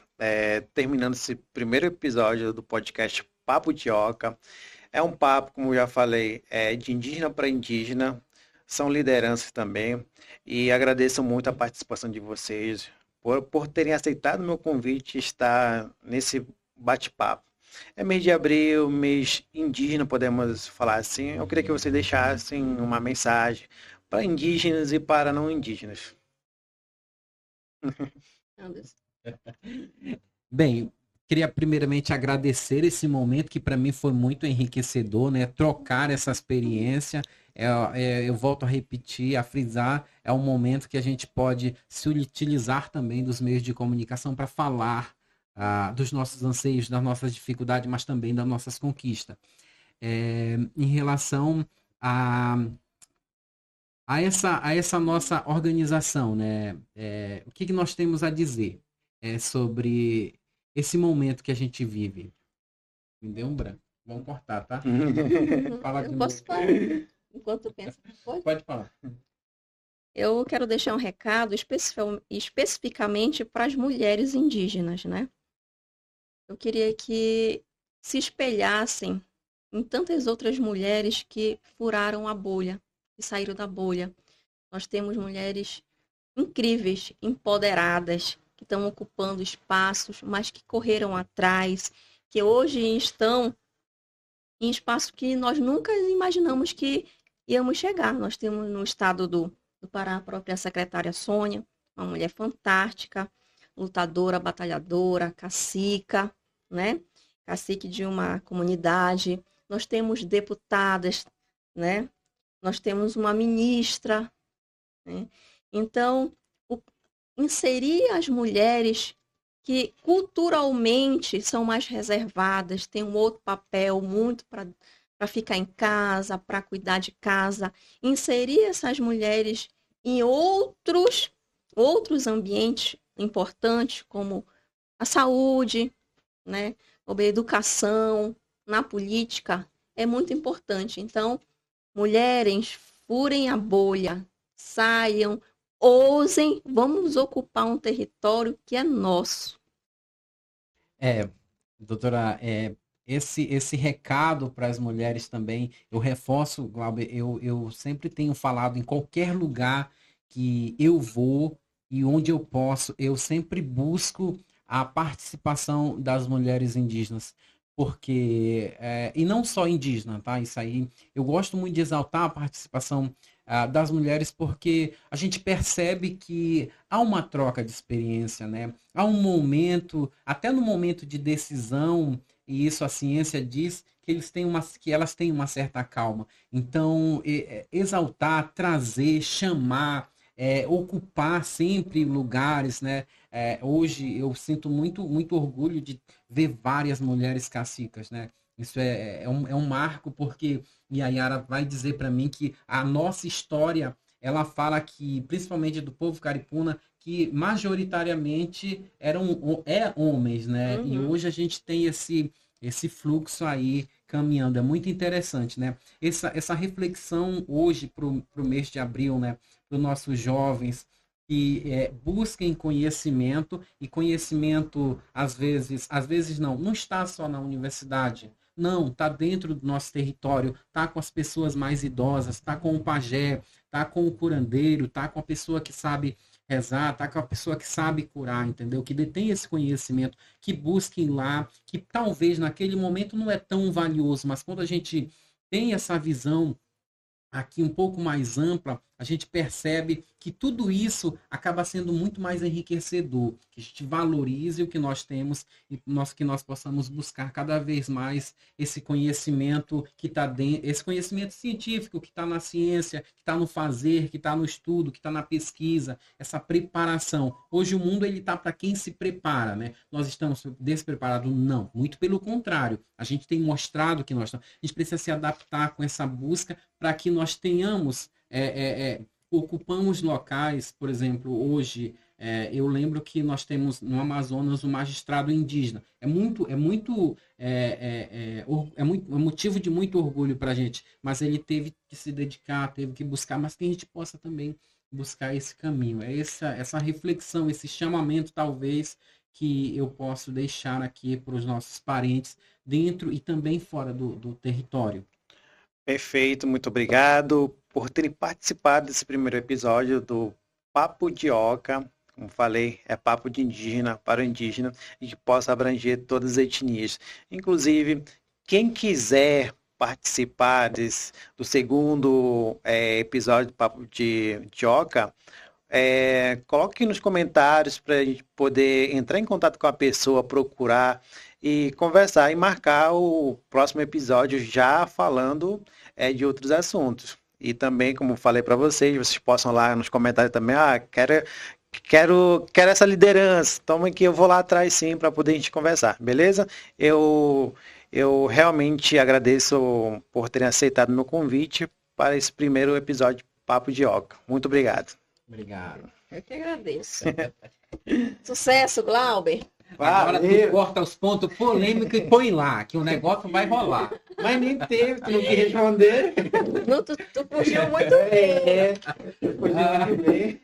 terminando esse primeiro episódio do podcast Papo de Oca. É um papo, como eu já falei, de indígena para indígena. São lideranças também. E agradeço muito a participação de vocês por terem aceitado o meu convite e estar nesse bate-papo. É mês de abril, mês indígena, podemos falar assim. Eu queria que vocês deixassem uma mensagem para indígenas e para não indígenas.
Anderson.
Bem, queria primeiramente agradecer esse momento que para mim foi muito enriquecedor, né? Trocar essa experiência. Eu volto a repetir, a frisar, é um momento que a gente pode se utilizar também dos meios de comunicação para falar dos nossos anseios, das nossas dificuldades, mas também das nossas conquistas. Em relação a essa nossa organização, né? O que nós temos a dizer sobre esse momento que a gente vive? Me deu um branco. Vamos cortar, tá? Fala
Eu posso falar enquanto tu pensa.
Pode falar.
Eu quero deixar um recado especificamente para as mulheres indígenas, né? Eu queria que se espelhassem em tantas outras mulheres que furaram a bolha, que saíram da bolha. Nós temos mulheres incríveis, empoderadas, que estão ocupando espaços, mas que correram atrás, que hoje estão em espaços que nós nunca imaginamos que íamos chegar. Nós temos no estado do Pará a própria secretária Sônia, uma mulher fantástica, lutadora, batalhadora, cacica, né? Cacique de uma comunidade. Nós temos deputadas, né? Nós temos uma ministra, né? Então, inserir as mulheres que culturalmente são mais reservadas, têm um outro papel muito para ficar em casa, para cuidar de casa, inserir essas mulheres em outros ambientes importantes, como a saúde, né? Ou a educação, na política, é muito importante. Então, mulheres, furem a bolha, saiam, ousem, vamos ocupar um território que é nosso.
Doutora, esse recado para as mulheres também, eu reforço, Glauber, eu sempre tenho falado em qualquer lugar que eu vou e onde eu posso, eu sempre busco a participação das mulheres indígenas. Porque, e não só indígena, tá? Isso aí, eu gosto muito de exaltar a participação das mulheres, porque a gente percebe que há uma troca de experiência, né? Há um momento, até no momento de decisão, e isso a ciência diz que que elas têm uma certa calma. Então, exaltar, trazer, chamar, ocupar sempre lugares, né? Hoje eu sinto muito, muito orgulho de ver várias mulheres cacicas, né? Isso é um marco, porque Yayara vai dizer para mim que a nossa história, ela fala que, principalmente do povo caripuna, que majoritariamente eram homens, né?
Uhum.
E hoje a gente tem esse fluxo aí caminhando. É muito interessante, né? Essa reflexão hoje para o mês de abril, né? Para os nossos jovens, que busquem conhecimento, e conhecimento, às vezes não está só na universidade. Não, está dentro do nosso território, está com as pessoas mais idosas, está com o pajé, está com o curandeiro, está com a pessoa que sabe rezar, está com a pessoa que sabe curar, entendeu? Que detém esse conhecimento, que busquem lá, que talvez naquele momento não é tão valioso, mas quando a gente tem essa visão aqui um pouco mais ampla, a gente percebe que tudo isso acaba sendo muito mais enriquecedor, que a gente valorize o que nós temos e que nós possamos buscar cada vez mais esse conhecimento que está dentro, esse conhecimento científico que está na ciência, que está no fazer, que está no estudo, que está na pesquisa, essa preparação. Hoje o mundo ele está para quem se prepara, né? Nós estamos despreparados? Não, muito pelo contrário. A gente tem mostrado que nós estamos. A gente precisa se adaptar com essa busca para que nós tenhamos ocupamos locais, por exemplo, hoje eu lembro que nós temos no Amazonas um magistrado indígena. É motivo de muito orgulho para a gente, mas ele teve que se dedicar, teve que buscar, mas que a gente possa também buscar esse caminho. É essa reflexão, esse chamamento, talvez, que eu posso deixar aqui para os nossos parentes, dentro e também fora do território.
Perfeito, muito obrigado por terem participado desse primeiro episódio do Papo de Oca. Como falei, é papo de indígena para o indígena e que possa abranger todas as etnias. Inclusive, quem quiser participar do segundo episódio do Papo de Oca, coloque nos comentários para a gente poder entrar em contato com a pessoa, procurar e conversar e marcar o próximo episódio já falando de outros assuntos. E também, como falei para vocês possam lá nos comentários também, quero essa liderança, toma que eu vou lá atrás sim para poder a gente conversar, beleza? Eu realmente agradeço por terem aceitado o meu convite para esse primeiro episódio de Papo de Oca. Muito obrigado.
Obrigado.
Eu que agradeço. Sucesso, Glauber.
Agora tu corta os pontos polêmicos e põe lá, que o negócio vai rolar.
Mas nem teve, tu não quis responder.
Tu fugiu muito bem.
Fugiu muito bem.